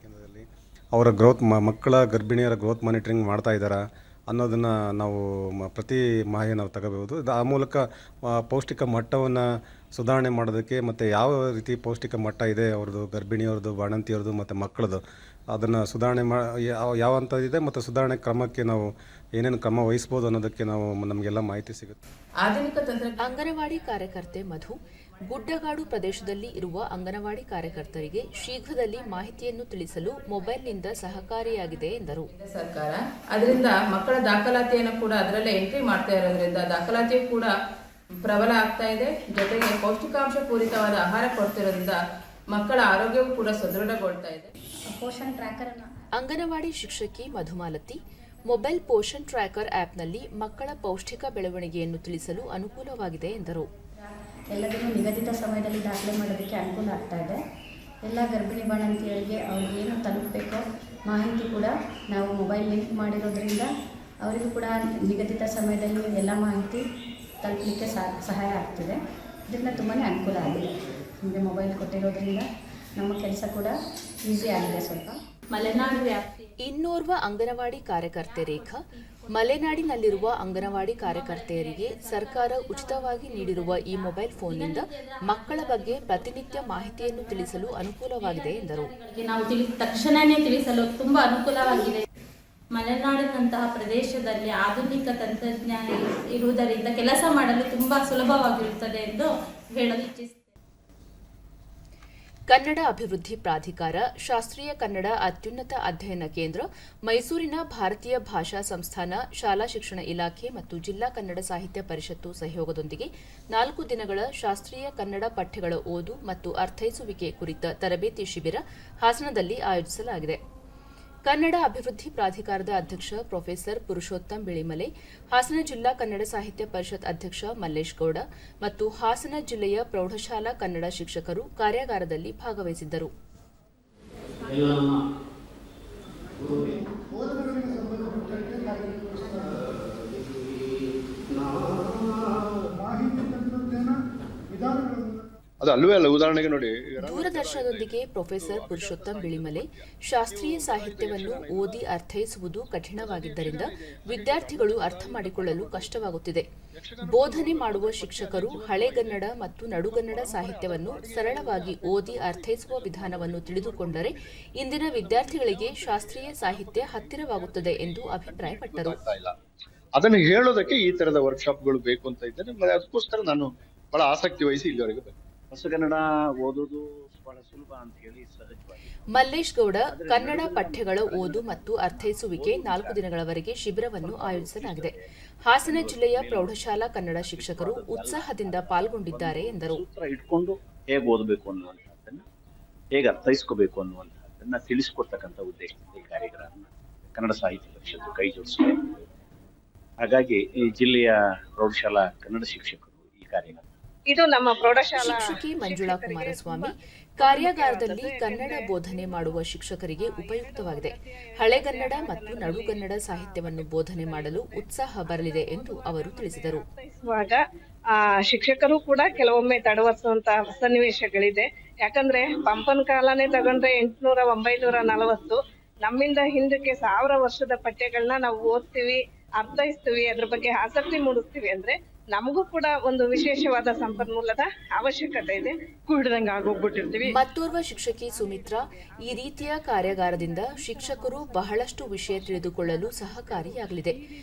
ಅವರ ಗ್ರೋತ್ ಮಕ್ಕಳ ಗರ್ಭಿಣಿಯರ ಗ್ರೋತ್ ಮಾನಿಟರಿಂಗ್ ಮಾಡ್ತಾ ಇದ್ದಾರಾ ಅನ್ನೋದನ್ನು ನಾವು ಪ್ರತಿ ಮಾಹಿತಿ ನಾವು ತಗೋಬಹುದು. ಆ ಮೂಲಕ ಪೌಷ್ಟಿಕ ಮಟ್ಟವನ್ನು ಸುಧಾರಣೆ ಮಾಡೋದಕ್ಕೆ ಮತ್ತು ಯಾವ ರೀತಿ ಪೌಷ್ಟಿಕ ಮಟ್ಟ ಇದೆ ಅವ್ರದ್ದು, ಗರ್ಭಿಣಿಯವ್ರದ್ದು, ಬಾಣಂತಿಯವ್ರದ್ದು ಮತ್ತು ಮಕ್ಕಳದು, ಅದನ್ನು ಸುಧಾರಣೆ ಯಾವ ಹಂತದಿದೆ ಮತ್ತು ಸುಧಾರಣೆ ಕ್ರಮಕ್ಕೆ ನಾವು ಏನೇನು ಕ್ರಮ ವಹಿಸ್ಬೋದು ಅನ್ನೋದಕ್ಕೆ ನಮಗೆಲ್ಲ ಮಾಹಿತಿ ಸಿಗುತ್ತೆ. ಅಂಗನವಾಡಿ ಕಾರ್ಯಕರ್ತೆ ಮಧು, ಗುಡ್ಡಗಾಡು ಪ್ರದೇಶದಲ್ಲಿ ಇರುವ ಅಂಗನವಾಡಿ ಕಾರ್ಯಕರ್ತರಿಗೆ ಶೀಘ್ರದಲ್ಲಿ ಮಾಹಿತಿಯನ್ನು ತಿಳಿಸಲು ಮೊಬೈಲ್ನಿಂದ ಸಹಕಾರಿಯಾಗಿದೆ ಎಂದರು. ಸರ್ಕಾರ ಅದರಿಂದ ಮಕ್ಕಳ ದಾಖಲಾತಿಯನ್ನು ಕೂಡ ಅದರಲ್ಲೇ ಎಂಟ್ರಿ ಮಾಡ್ತಾ ಇರೋದ್ರಿಂದ ದಾಖಲಾತಿಯು ಕೂಡ ಪ್ರಬಲ ಆಗ್ತಾ ಇದೆ. ಜೊತೆಗೆ ಪೌಷ್ಟಿಕಾಂಶ ಪೂರಿತವಾದ ಆಹಾರ ಕೊಡ್ತಿರೋದ್ರಿಂದ ಮಕ್ಕಳ ಆರೋಗ್ಯವೂ ಕೂಡ ಸದೃಢಗೊಳ್ತಾ ಇದೆ. ಅಂಗನವಾಡಿ ಶಿಕ್ಷಕಿ ಮಧುಮಾಲತಿ, ಮೊಬೈಲ್ ಪೋಷಣ್ ಟ್ರ್ಯಾಕರ್ ಆ್ಯಪ್ನಲ್ಲಿ ಮಕ್ಕಳ ಪೌಷ್ಟಿಕ ಬೆಳವಣಿಗೆಯನ್ನು ತಿಳಿಸಲು ಅನುಕೂಲವಾಗಿದೆ ಎಂದರು. ಎಲ್ಲದನ್ನು ನಿಗದಿತ ಸಮಯದಲ್ಲಿ ದಾಖಲೆ ಮಾಡೋದಕ್ಕೆ ಅನುಕೂಲ ಆಗ್ತಾ ಇದೆ. ಎಲ್ಲ ಗರ್ಭಿಣಿ ಬಾಣಂತಿಯರಿಗೆ ಅವ್ರಿಗೆ ಏನು ತಲುಪಬೇಕೋ ಮಾಹಿತಿ ಕೂಡ ನಾವು ಮೊಬೈಲ್ ಲಿಂಕ್ ಮಾಡಿರೋದ್ರಿಂದ ಅವರಿಗೂ ಕೂಡ ನಿಗದಿತ ಸಮಯದಲ್ಲಿ ಎಲ್ಲ ಮಾಹಿತಿ ತಲುಪಲಿಕ್ಕೆ ಸಹಾಯ ಆಗ್ತಿದೆ. ಇದರಿಂದ ತುಂಬಾ ಅನುಕೂಲ ಆಗಿದೆ. ನಮಗೆ ಮೊಬೈಲ್ ಕೊಟ್ಟಿರೋದ್ರಿಂದ ನಮ್ಮ ಕೆಲಸ ಕೂಡ ಈಸಿ ಆಗಿದೆ. ಸ್ವಲ್ಪ ಮಲೆನಾಡು ವ್ಯಾಪ್ತಿ ಇನ್ನೋರ್ವ ಅಂಗನವಾಡಿ ಕಾರ್ಯಕರ್ತೆ ರೇಖಾ, ಮಲೆನಾಡಿನಲ್ಲಿರುವ ಅಂಗನವಾಡಿ ಕಾರ್ಯಕರ್ತೆಯರಿಗೆ ಸರ್ಕಾರ ಉಚಿತವಾಗಿ ನೀಡಿರುವ ಈ ಮೊಬೈಲ್ ಫೋನ್ನಿಂದ ಮಕ್ಕಳ ಬಗ್ಗೆ ಪ್ರತಿನಿತ್ಯ ಮಾಹಿತಿಯನ್ನು ತಿಳಿಸಲು ಅನುಕೂಲವಾಗಿದೆ ಎಂದರು. ನಾವು ತಕ್ಷಣವೇ ತಿಳಿಸಲು ತುಂಬಾ ಅನುಕೂಲವಾಗಿದೆ. ಮಲೆನಾಡಿನಂತಹ ಪ್ರದೇಶದಲ್ಲಿ ಆಧುನಿಕ ತಂತ್ರಜ್ಞಾನ ಇರುವುದರಿಂದ ಕೆಲಸ ಮಾಡಲು ತುಂಬಾ ಸುಲಭವಾಗಿರುತ್ತದೆ ಎಂದು ಹೇಳಲು ಇಚ್ಛಿಸುತ್ತೇನೆ. ಕನ್ನಡ ಅಭಿವೃದ್ಧಿ ಪ್ರಾಧಿಕಾರ, ಶಾಸ್ತ್ರೀಯ ಕನ್ನಡ ಅತ್ಯುನ್ನತ ಅಧ್ಯಯನ ಕೇಂದ್ರ, ಮೈಸೂರಿನ ಭಾರತೀಯ ಭಾಷಾ ಸಂಸ್ಥಾನ, ಶಾಲಾ ಶಿಕ್ಷಣ ಇಲಾಖೆ ಮತ್ತು ಜಿಲ್ಲಾ ಕನ್ನಡ ಸಾಹಿತ್ಯ ಪರಿಷತ್ತು ಸಹಯೋಗದೊಂದಿಗೆ 4 ದಿನಗಳ ಶಾಸ್ತ್ರೀಯ ಕನ್ನಡ ಪಠ್ಯಗಳ ಓದು ಮತ್ತು ಅರ್ಥೈಸುವಿಕೆ ಕುರಿತ ತರಬೇತಿ ಶಿಬಿರ ಹಾಸನದಲ್ಲಿ ಆಯೋಜಿಸಲಾಗಿದೆ. ಕನ್ನಡ ಅಭಿವೃದ್ಧಿ ಪ್ರಾಧಿಕಾರದ ಅಧ್ಯಕ್ಷ ಪ್ರೊಫೆಸರ್ ಪುರುಷೋತ್ತಮ್ ಬಿಳಿಮಲೆ, ಹಾಸನ ಜಿಲ್ಲಾ ಕನ್ನಡ ಸಾಹಿತ್ಯ ಪರಿಷತ್ ಅಧ್ಯಕ್ಷ ಮಲ್ಲೇಶ್ ಗೌಡ ಮತ್ತು ಹಾಸನ ಜಿಲ್ಲೆಯ ಪ್ರೌಢಶಾಲಾ ಕನ್ನಡ ಶಿಕ್ಷಕರು ಕಾರ್ಯಾಗಾರದಲ್ಲಿ ಭಾಗವಹಿಸಿದ್ದರು. ಅದು ಅಲ್ಲವೇ ಅಲ್ಲ. ಉದಾಹರಣೆಗೆ ನೋಡಿ, ದೂರದರ್ಶನದೊಂದಿಗೆ ಪ್ರೊಫೆಸರ್ ಪುರುಷೋತ್ತಮ್ ಬಿಳಿಮಲೆ, ಶಾಸ್ತ್ರೀಯ ಸಾಹಿತ್ಯವನ್ನು ಓದಿ ಅರ್ಥೈಸುವುದು ಕಠಿಣವಾಗಿದ್ದರಿಂದ ವಿದ್ಯಾರ್ಥಿಗಳು ಅರ್ಥ ಮಾಡಿಕೊಳ್ಳಲು ಕಷ್ಟವಾಗುತ್ತಿದೆ. ಬೋಧನೆ ಮಾಡುವ ಶಿಕ್ಷಕರು ಹಳೆಗನ್ನಡ ಮತ್ತು ನಡುಗನ್ನಡ ಸಾಹಿತ್ಯವನ್ನು ಸರಳವಾಗಿ ಓದಿ ಅರ್ಥೈಸುವ ವಿಧಾನವನ್ನು ತಿಳಿದುಕೊಂಡರೆ ಇಂದಿನ ವಿದ್ಯಾರ್ಥಿಗಳಿಗೆ ಶಾಸ್ತ್ರೀಯ ಸಾಹಿತ್ಯ ಹತ್ತಿರವಾಗುತ್ತದೆ ಎಂದು ಅಭಿಪ್ರಾಯಪಟ್ಟರು. ಅದನ್ನು ಹೇಳೋದಕ್ಕೆ ಈ ತರದ ವರ್ಕ್ಶಾಪ್ಗಳು ಬೇಕು ಅಂತ ಇದ್ದೇನೆ. ಅದಕ್ಕೋಸ್ಕರ ನಾನು ಬಹಳ ಆಸಕ್ತಿ ವಹಿಸಿ ಇಲ್ಲಿವರೆಗೆ ಬಂದಿದ್ದಾರೆ. ಹೊಸ ಕನ್ನಡ ಓದೋದು ಬಹಳ ಸುಲಭ ಅಂತ ಹೇಳಿ ಸಹಜವಾಗಿ. ಮಲ್ಲೇಶ್ ಗೌಡ ಕನ್ನಡ ಪಠ್ಯಗಳ ಓದು ಮತ್ತು ಅರ್ಥೈಸುವಿಕೆ 4 ದಿನಗಳವರೆಗೆ ಶಿಬಿರವನ್ನು ಆಯೋಜಿಸಲಾಗಿದೆ. ಹಾಸನ ಜಿಲ್ಲೆಯ ಪ್ರೌಢಶಾಲಾ ಕನ್ನಡ ಶಿಕ್ಷಕರು ಉತ್ಸಾಹದಿಂದ ಪಾಲ್ಗೊಂಡಿದ್ದಾರೆ ಎಂದರು. ಸೂತ್ರ ಇಟ್ಕೊಂಡು ಹೇಗೆ ಓದಬೇಕು ಅನ್ನುವಂಥದ್ದನ್ನ, ಹೇಗೆ ಅರ್ಥೈಸ್ಕೋಬೇಕು ಅನ್ನುವಂಥದ್ದನ್ನ ತಿಳಿಸಿಕೊಡ್ತಕ್ಕಂಥ ಉದ್ದೇಶದಿಂದ ಈ ಕಾರ್ಯಕ್ರಮ ಕನ್ನಡ ಸಾಹಿತ್ಯ ಪರಿಷತ್ತು ಕೈ ಜೋಡಿಸಿದೆ. ಹಾಗಾಗಿ ಈ ಜಿಲ್ಲೆಯ ಪ್ರೌಢಶಾಲಾ ಕನ್ನಡ ಶಿಕ್ಷಕರು ಈ ಕಾರ್ಯಕ್ರಮ ಇದು ನಮ್ಮ ಪ್ರೌಢಶಾಲಾ ಶಿಕ್ಷಕಿ ಮಂಜುಳಾ ಕುಮಾರಸ್ವಾಮಿ ಕಾರ್ಯಾಗಾರದಲ್ಲಿ ಕನ್ನಡ ಬೋಧನೆ ಮಾಡುವ ಶಿಕ್ಷಕರಿಗೆ ಉಪಯುಕ್ತವಾಗಿದೆ. ಹಳೆಗನ್ನಡ ಮತ್ತು ನಡುಗನ್ನಡ ಸಾಹಿತ್ಯವನ್ನು ಬೋಧನೆ ಮಾಡಲು ಉತ್ಸಾಹ ಬರಲಿದೆ ಎಂದು ಅವರು ತಿಳಿಸಿದರು. ಶಿಕ್ಷಕರು ಕೂಡ ಕೆಲವೊಮ್ಮೆ ತಡವರಿಸುವಂತ ಸನ್ನಿವೇಶಗಳಿದೆ. ಯಾಕಂದ್ರೆ ಪಂಪನ ಕಾಲನೇ ತಗೊಂಡ್ರೆ 800, 940 ನಮ್ಮಿಂದ ಹಿಂದಕ್ಕೆ 1000 ವರ್ಷದ ಪಠ್ಯಗಳನ್ನ ನಾವು ಓದ್ತೀವಿ, ಅರ್ಥೈಸ್ತೀವಿ, ಅದ್ರ ಬಗ್ಗೆ ಆಸಕ್ತಿ ಮೂಡಿಸ್ತೀವಿ ಅಂದ್ರೆ ನಮಗೂ ಕೂಡ ಒಂದು ವಿಶೇಷವಾದ ಸಂಪನ್ಮೂಲದ ಅವಶ್ಯಕತೆ ಇದೆ. ಕೂಡಿದಂಗೆ ಆಗೋಗ್ಬಿಟ್ಟಿರ್ತೀವಿ. ಮತ್ತೋರ್ವ ಶಿಕ್ಷಕಿ ಸುಮಿತ್ರಾ, ಈ ರೀತಿಯ ಕಾರ್ಯಾಗಾರದಿಂದ ಶಿಕ್ಷಕರು ಬಹಳಷ್ಟು ವಿಷಯ ತಿಳಿದುಕೊಳ್ಳಲು ಸಹಕಾರಿಯಾಗಲಿದೆ.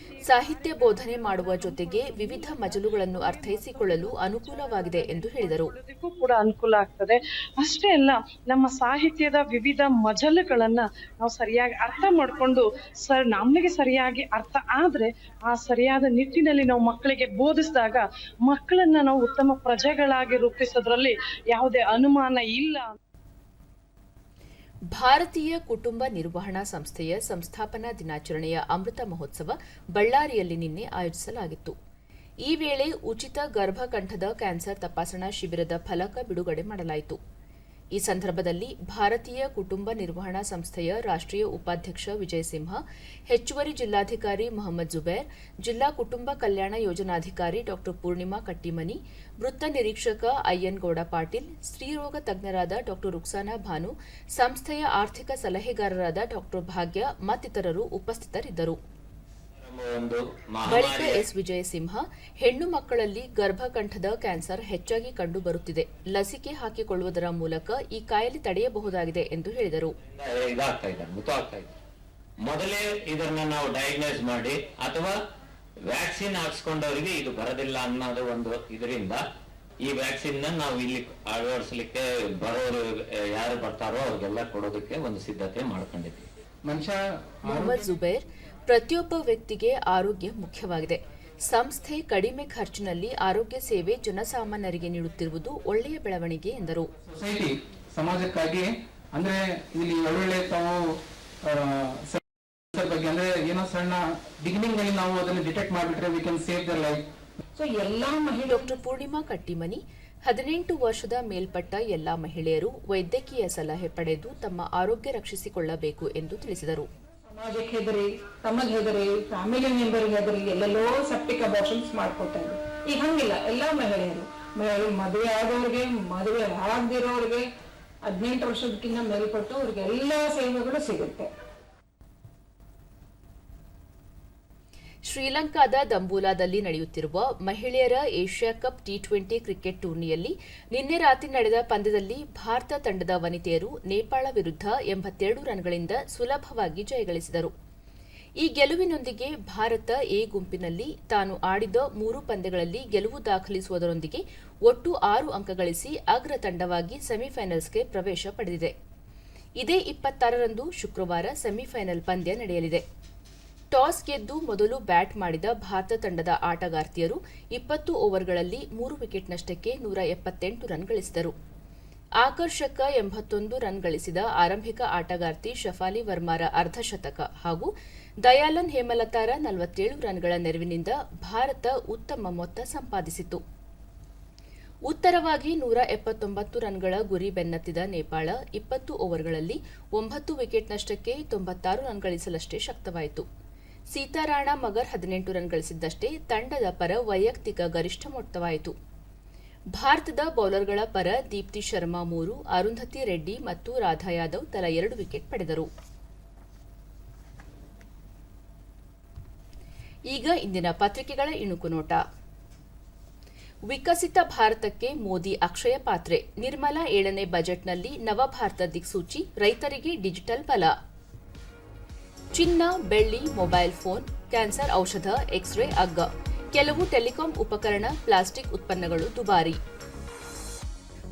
ಸಾಹಿತ್ಯ ಬೋಧನೆ ಮಾಡುವ ಜೊತೆಗೆ ವಿವಿಧ ಮಜಲುಗಳನ್ನು ಅರ್ಥೈಸಿಕೊಳ್ಳಲು ಅನುಕೂಲವಾಗಿದೆ ಎಂದು ಹೇಳಿದರು. ಕೂಡ ಅನುಕೂಲ ಆಗ್ತದೆ. ಅಷ್ಟೇ ಅಲ್ಲ, ನಮ್ಮ ಸಾಹಿತ್ಯದ ವಿವಿಧ ಮಜಲುಗಳನ್ನ ನಾವು ಸರಿಯಾಗಿ ಅರ್ಥ ಮಾಡ್ಕೊಂಡು ನಮಗೆ ಸರಿಯಾಗಿ ಅರ್ಥ ಆದ್ರೆ ಆ ಸರಿಯಾದ ನಿಟ್ಟಿನಲ್ಲಿ ನಾವು ಮಕ್ಕಳಿಗೆ ಬೋಧಿಸಿದಾಗ ಮಕ್ಕಳನ್ನ ನಾವು ಉತ್ತಮ ಪ್ರಜೆಗಳಾಗಿ ರೂಪಿಸೋದ್ರಲ್ಲಿ ಯಾವುದೇ ಅನುಮಾನ ಇಲ್ಲ. ಭಾರತೀಯ ಕುಟುಂಬ ನಿರ್ವಹಣಾ ಸಂಸ್ಥೆಯ ಸಂಸ್ಥಾಪನಾ ದಿನಾಚರಣೆಯ ಅಮೃತ ಮಹೋತ್ಸವ ಬಳ್ಳಾರಿಯಲ್ಲಿ ನಿನ್ನೆ ಆಯೋಜಿಸಲಾಗಿತ್ತು. ಈ ವೇಳೆ ಉಚಿತ ಗರ್ಭಕಂಠದ ಕ್ಯಾನ್ಸರ್ ತಪಾಸಣಾ ಶಿಬಿರದ ಫಲಕ ಬಿಡುಗಡೆ ಮಾಡಲಾಯಿತು. ಈ ಸಂದರ್ಭದಲ್ಲಿ ಭಾರತೀಯ ಕುಟುಂಬ ನಿರ್ವಹಣಾ ಸಂಸ್ಥೆಯ ರಾಷ್ಟ್ರೀಯ ಉಪಾಧ್ಯಕ್ಷ ವಿಜಯ ಸಿಂಹ, ಹೆಚ್ಚುವರಿ ಜಿಲ್ಲಾಧಿಕಾರಿ ಮೊಹಮ್ಮದ್ ಜುಬೇರ್, ಜಿಲ್ಲಾ ಕುಟುಂಬ ಕಲ್ಯಾಣ ಯೋಜನಾಧಿಕಾರಿ ಡಾ ಪೂರ್ಣಿಮಾ ಕಟ್ಟಿಮನಿ, ವೃತ್ತ ನಿರೀಕ್ಷಕ ಅಯ್ಯನ್ ಗೌಡ ಪಾಟೀಲ್, ಸ್ತ್ರೀರೋಗ ತಜ್ಞರಾದ ಡಾ ರುಕ್ಸಾನಾ ಭಾನು, ಸಂಸ್ಥೆಯ ಆರ್ಥಿಕ ಸಲಹೆಗಾರರಾದ ಡಾ ಭಾಗ್ಯ ಮತ್ತಿತರರು ಉಪಸ್ಥಿತರಿದ್ದರು. ಬಳಿಕ ಎಸ್ ವಿಜಯ ಸಿಂಹ, ಹೆಣ್ಣು ಮಕ್ಕಳಲ್ಲಿ ಗರ್ಭಕಂಠದ ಕ್ಯಾನ್ಸರ್ ಹೆಚ್ಚಾಗಿ ಕಂಡು ಬರುತ್ತಿದೆ. ಲಸಿಕೆ ಹಾಕಿಕೊಳ್ಳುವುದರ ಮೂಲಕ ಈ ಕಾಯಿಲೆ ತಡೆಯಬಹುದಾಗಿದೆ ಎಂದು ಹೇಳಿದರು. ಮೊದಲೇ ಇದನ್ನ ನಾವು ಡಯಾಗ್ನೈಸ್ ಮಾಡಿ ಅಥವಾ ವ್ಯಾಕ್ಸಿನ್ ಹಾಕ್ಸ್ಕೊಂಡವರಿಗೆ ಇದು ಬರೋದಿಲ್ಲ ಅನ್ನೋದು ಒಂದು ಇದರಿಂದ ಈ ವ್ಯಾಕ್ಸಿನ್ ನಾವು ಇಲ್ಲಿ ಅಳವಡಿಸಲಿಕ್ಕೆ ಬರೋರು ಯಾರು ಬರ್ತಾರೋ ಅವ್ರಿಗೆಲ್ಲ ಕೊಡೋದಕ್ಕೆ ಒಂದು ಸಿದ್ಧತೆ ಮಾಡ್ಕೊಂಡಿದ್ವಿ. ಮೊಹಮ್ಮದ್ ಜುಬೇರ್, ಪ್ರತಿಯೊಬ್ಬ ವ್ಯಕ್ತಿಗೆ ಆರೋಗ್ಯ ಮುಖ್ಯವಾಗಿದೆ. ಸಂಸ್ಥೆ ಕಡಿಮೆ ಖರ್ಚಿನಲ್ಲಿ ಆರೋಗ್ಯ ಸೇವೆ ಜನಸಾಮಾನ್ಯರಿಗೆ ನೀಡುತ್ತಿರುವುದು ಒಳ್ಳೆಯ ಬೆಳವಣಿಗೆ ಎಂದರು. ಸೊಸೈಟಿ ಸಮಾಜಕ್ಕಾಗಿ ಅಂದ್ರೆ ಇಲ್ಲಿ ಒಳ್ಳೊಳ್ಳೆ ತಾವು ಬಗ್ಗೆ ಅಂದ್ರೆ ಏನೋ ಸಣ್ಣ ಬಿಗಿನಿಂಗ್ ಅಲ್ಲಿ ನಾವು ಅದನ್ನು ಡಿಟೆಕ್ಟ್ ಮಾಡಿಬಿಟ್ರೆ we can save the life. So ಎಲ್ಲಾ ಡಾ ಪೂರ್ಣಿಮಾ ಕಟ್ಟಿಮನಿ, 18 ವರ್ಷದ ಮೇಲ್ಪಟ್ಟ ಎಲ್ಲಾ ಮಹಿಳೆಯರು ವೈದ್ಯಕೀಯ ಸಲಹೆ ಪಡೆದು ತಮ್ಮ ಆರೋಗ್ಯ ರಕ್ಷಿಸಿಕೊಳ್ಳಬೇಕು ಎಂದು ತಿಳಿಸಿದರು. ಸಮಾಜಕ್ಕೆ ಹೆದರಿ, ತಮಗೆ ಹೆದರಿ, ಫ್ಯಾಮಿಲಿ ಮೆಂಬರ್ಗೆ ಹೆದರಿ ಎಲ್ಲೆಲ್ಲೋ ಸೆಪ್ಟಿಕ್ ಅಬಾರ್ಷನ್ಸ್ ಮಾಡ್ಕೊತಾ ಇದ್ರು. ಈಗ ಹಂಗಿಲ್ಲ. ಎಲ್ಲಾ ಮಹಿಳೆಯರು ಮದುವೆ ಆದವ್ರಿಗೆ, ಮದುವೆ ಆಗದಿರೋರಿಗೆ, 18 ವರ್ಷದಕ್ಕಿಂತ ಮೇಲ್ಪಟ್ಟು ಅವ್ರಿಗೆ ಎಲ್ಲಾ ಸೇವೆಗಳು ಸಿಗುತ್ತೆ. ಶ್ರೀಲಂಕಾದ ದಂಬೂಲಾದಲ್ಲಿ ನಡೆಯುತ್ತಿರುವ ಮಹಿಳೆಯರ ಏಷ್ಯಾ ಕಪ್ T20 ಕ್ರಿಕೆಟ್ ಟೂರ್ನಿಯಲ್ಲಿ ನಿನ್ನೆ ರಾತ್ರಿ ನಡೆದ ಪಂದ್ಯದಲ್ಲಿ ಭಾರತ ತಂಡದ ವನಿತೆಯರು ನೇಪಾಳ ವಿರುದ್ಧ 82 ರನ್ಗಳಿಂದ ಸುಲಭವಾಗಿ ಜಯಗಳಿಸಿದರು. ಈ ಗೆಲುವಿನೊಂದಿಗೆ ಭಾರತ ಎ ಗುಂಪಿನಲ್ಲಿ ತಾನು ಆಡಿದ 3 ಪಂದ್ಯಗಳಲ್ಲಿ ಗೆಲುವು ದಾಖಲಿಸುವುದರೊಂದಿಗೆ ಒಟ್ಟು 6 ಅಂಕ ಗಳಿಸಿ ಅಗ್ರ ತಂಡವಾಗಿ ಸೆಮಿಫೈನಲ್ಸ್ಗೆ ಪ್ರವೇಶ ಪಡೆದಿದೆ. ಇದೇ 26ರಂದು ಶುಕ್ರವಾರ ಸೆಮಿಫೈನಲ್ ಪಂದ್ಯ ನಡೆಯಲಿದೆ. ಟಾಸ್ ಗೆದ್ದು ಮೊದಲು ಬ್ಯಾಟ್ ಮಾಡಿದ ಭಾರತ ತಂಡದ ಆಟಗಾರ್ತಿಯರು 20 ಓವರ್ಗಳಲ್ಲಿ 3 ವಿಕೆಟ್ ನಷ್ಟಕ್ಕೆ 178 ರನ್ ಗಳಿಸಿದರು. ಆಕರ್ಷಕ 81 ರನ್ ಗಳಿಸಿದ ಆರಂಭಿಕ ಆಟಗಾರ್ತಿ ಶಫಾಲಿ ವರ್ಮಾರ ಅರ್ಧಶತಕ ಹಾಗೂ ದಯಾಲನ್ ಹೇಮಲತಾರ 47 ರನ್ಗಳ ನೆರವಿನಿಂದ ಭಾರತ ಉತ್ತಮ ಮೊತ್ತ ಸಂಪಾದಿಸಿತು. ಉತ್ತರವಾಗಿ 179 ರನ್ಗಳ ಗುರಿ ಬೆನ್ನತ್ತಿದ ನೇಪಾಳ 20 ಓವರ್ಗಳಲ್ಲಿ 9 ವಿಕೆಟ್ ನಷ್ಟಕ್ಕೆ 96 ರನ್ ಗಳಿಸಲಷ್ಟೇ ಶಕ್ತವಾಯಿತು. ಸೀತಾರಾಣ ಮಗರ್ 18 ರನ್ ಗಳಿಸಿದ್ದಷ್ಟೇ ತಂಡದ ಪರ ವೈಯಕ್ತಿಕ ಗರಿಷ್ಠ ಮೊತ್ತವಾಯಿತು. ಭಾರತದ ಬೌಲರ್ಗಳ ಪರ ದೀಪ್ತಿ ಶರ್ಮಾ 3, ಅರುಂಧತಿ ರೆಡ್ಡಿ ಮತ್ತು ರಾಧಾ ಯಾದವ್ ತಲಾ 2 ವಿಕೆಟ್ ಪಡೆದರು. ಈಗ ಇಂದಿನ ಪತ್ರಿಕೆಗಳ ಇಣುಕು ನೋಟ. ವಿಕಸಿತ ಭಾರತಕ್ಕೆ ಮೋದಿ ಅಕ್ಷಯ ಪಾತ್ರೆ, ನಿರ್ಮಲಾ 7ನೇ ಬಜೆಟ್ನಲ್ಲಿ ನವಭಾರತ ದಿಕ್ಸೂಚಿ, ರೈತರಿಗೆ ಡಿಜಿಟಲ್ ಬಲ. ಚಿನ್ನ, ಬೆಳ್ಳಿ, ಮೊಬೈಲ್ ಫೋನ್, ಕ್ಯಾನ್ಸರ್ ಔಷಧ, ಎಕ್ಸ್ರೇ ಅಗ್ಗ ಕೆಲವು ಟೆಲಿಕಾಂ ಉಪಕರಣ, ಪ್ಲಾಸ್ಟಿಕ್ ಉತ್ಪನ್ನಗಳು ದುಬಾರಿ.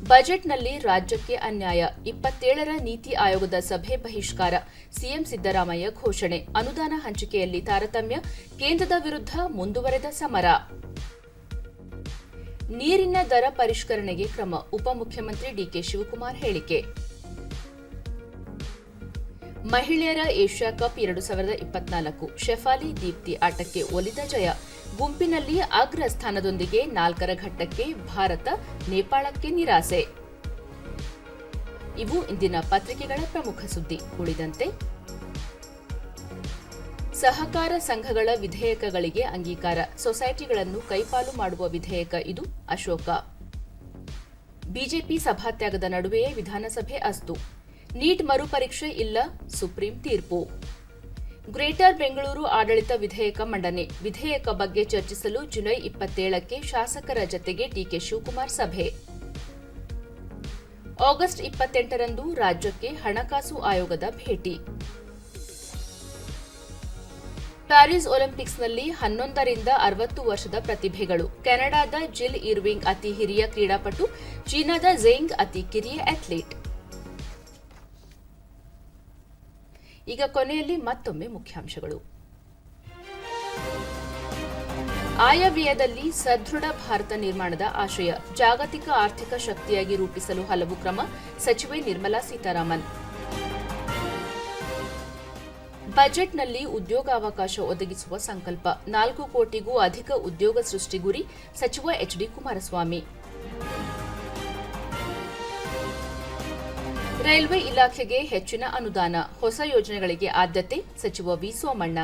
ಬಜೆಟ್ನಲ್ಲಿ ರಾಜ್ಯಕ್ಕೆ ಅನ್ಯಾಯ, 27ರ ನೀತಿ ಆಯೋಗದ ಸಭೆ ಬಹಿಷ್ಕಾರ, ಸಿಎಂ ಸಿದ್ದರಾಮಯ್ಯ ಘೋಷಣೆ. ಅನುದಾನ ಹಂಚಿಕೆಯಲ್ಲಿ ತಾರತಮ್ಯ, ಕೇಂದ್ರದ ವಿರುದ್ಧ ಮುಂದುವರೆದ ಸಮರ. ನೀರಿನ ದರ ಪರಿಷ್ಕರಣೆಗೆ ಕ್ರಮ, ಉಪಮುಖ್ಯಮಂತ್ರಿ ಡಿಕೆ ಶಿವಕುಮಾರ್ ಹೇಳಿಕೆ. ಮಹಿಳೆಯರ ಏಷ್ಯಾ ಕಪ್ 2024 ಶೆಫಾಲಿ ದೀಪ್ತಿ ಆಟಕ್ಕೆ ಒಲಿದ ಜಯ. ಗುಂಪಿನಲ್ಲಿ ಅಗ್ರ ಸ್ಥಾನದೊಂದಿಗೆ 4ರ ಘಟ್ಟಕ್ಕೆ ಭಾರತ, ನೇಪಾಳಕ್ಕೆ ನಿರಾಸೆ. ಇವು ಇಂದಿನ ಪತ್ರಿಕೆಗಳ ಪ್ರಮುಖ ಸುದ್ದಿ. ಉಳಿದಂತೆ ಸಹಕಾರ ಸಂಘಗಳ ವಿಧೇಯಕಗಳಿಗೆ ಅಂಗೀಕಾರ, ಸೊಸೈಟಿಗಳನ್ನು ಕೈಪಾಲು ಮಾಡುವ ವಿಧೇಯಕ ಇದು. ಅಶೋಕ. ಬಿಜೆಪಿ ಸಭಾತ್ಯಾಗದ ನಡುವೆಯೇ ವಿಧಾನಸಭೆ ಅಸ್ತು. ನೀಟ್ ಮರುಪರೀಕ್ಷೆ ಇಲ್ಲ, ಸುಪ್ರೀಂ ತೀರ್ಪು. ಗ್ರೇಟರ್ ಬೆಂಗಳೂರು ಆಡಳಿತ ವಿಧೇಯಕ ಮಂಡನೆ. ವಿಧೇಯಕ ಬಗ್ಗೆ ಚರ್ಚಿಸಲು ಜುಲೈ 27ಕ್ಕೆ ಶಾಸಕರ ಜತೆಗೆ ಡಿಕೆ ಶಿವಕುಮಾರ್ ಸಭೆ. ಆಗಸ್ಟ್ 28ರಂದು ರಾಜ್ಯಕ್ಕೆ ಹಣಕಾಸು ಆಯೋಗದ ಭೇಟಿ. ಪ್ಯಾರಿಸ್ ಒಲಿಂಪಿಕ್ಸ್ನಲ್ಲಿ 11ರಿಂದ 60 ವರ್ಷದ ಪ್ರತಿಭೆಗಳು. ಕೆನಡಾದ ಜಿಲ್ ಇರ್ವಿಂಗ್ ಅತಿ ಹಿರಿಯ ಕ್ರೀಡಾಪಟು, ಚೀನಾದ ಝೆಂಗ್ ಅತಿ ಕಿರಿಯ ಅಥ್ಲೀಟ್. ಈಗ ಕೊನೆಯಲ್ಲಿ ಮತ್ತೊಮ್ಮೆ ಮುಖ್ಯಾಂಶಗಳು. ಆಯವ್ಯಯದಲ್ಲಿ ಸದೃಢ ಭಾರತ ನಿರ್ಮಾಣದ ಆಶಯ, ಜಾಗತಿಕ ಆರ್ಥಿಕ ಶಕ್ತಿಯಾಗಿ ರೂಪಿಸಲು ಹಲವು ಕ್ರಮ, ಸಚಿವೆ ನಿರ್ಮಲಾ ಸೀತಾರಾಮನ್. ಬಜೆಟ್ನಲ್ಲಿ ಉದ್ಯೋಗಾವಕಾಶ ಒದಗಿಸುವ ಸಂಕಲ್ಪ, 4 ಕೋಟಿಗೂ ಅಧಿಕ ಉದ್ಯೋಗ ಸೃಷ್ಟಿ ಗುರಿ, ಸಚಿವ ಎಚ್ಡಿ ಕುಮಾರಸ್ವಾಮಿ. ರೈಲ್ವೆ ಇಲಾಖೆಗೆ ಹೆಚ್ಚಿನ ಅನುದಾನ, ಹೊಸ ಯೋಜನೆಗಳಿಗೆ ಆದ್ಯತೆ, ಸಚಿವ ವಿ ಸೋಮಣ್ಣ.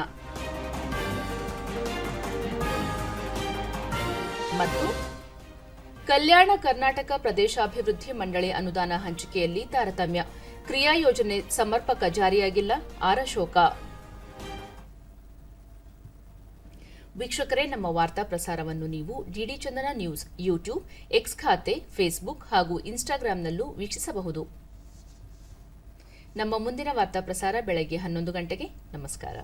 ಮತ್ತು ಕಲ್ಯಾಣ ಕರ್ನಾಟಕ ಪ್ರದೇಶಾಭಿವೃದ್ಧಿ ಮಂಡಳಿ ಅನುದಾನ ಹಂಚಿಕೆಯಲ್ಲಿ ತಾರತಮ್ಯ, ಕ್ರಿಯಾ ಯೋಜನೆ ಸಮರ್ಪಕ ಜಾರಿಯಾಗಿಲ್ಲ, ಆರ್ ಅಶೋಕ. ವೀಕ್ಷಕರೇ, ನಮ್ಮ ವಾರ್ತಾ ಪ್ರಸಾರವನ್ನು ನೀವು ಡಿಡಿ ಚಂದನ ನ್ಯೂಸ್ ಯೂಟ್ಯೂಬ್, ಎಕ್ಸ್ ಖಾತೆ, ಫೇಸ್ಬುಕ್ ಹಾಗೂ ಇನ್ಸ್ಟಾಗ್ರಾಂನಲ್ಲೂ ವೀಕ್ಷಿಸಬಹುದು. ನಮ್ಮ ಮುಂದಿನ ವಾರ್ತಾ ಪ್ರಸಾರ ಬೆಳಗ್ಗೆ 11 ಗಂಟೆಗೆ. ನಮಸ್ಕಾರ.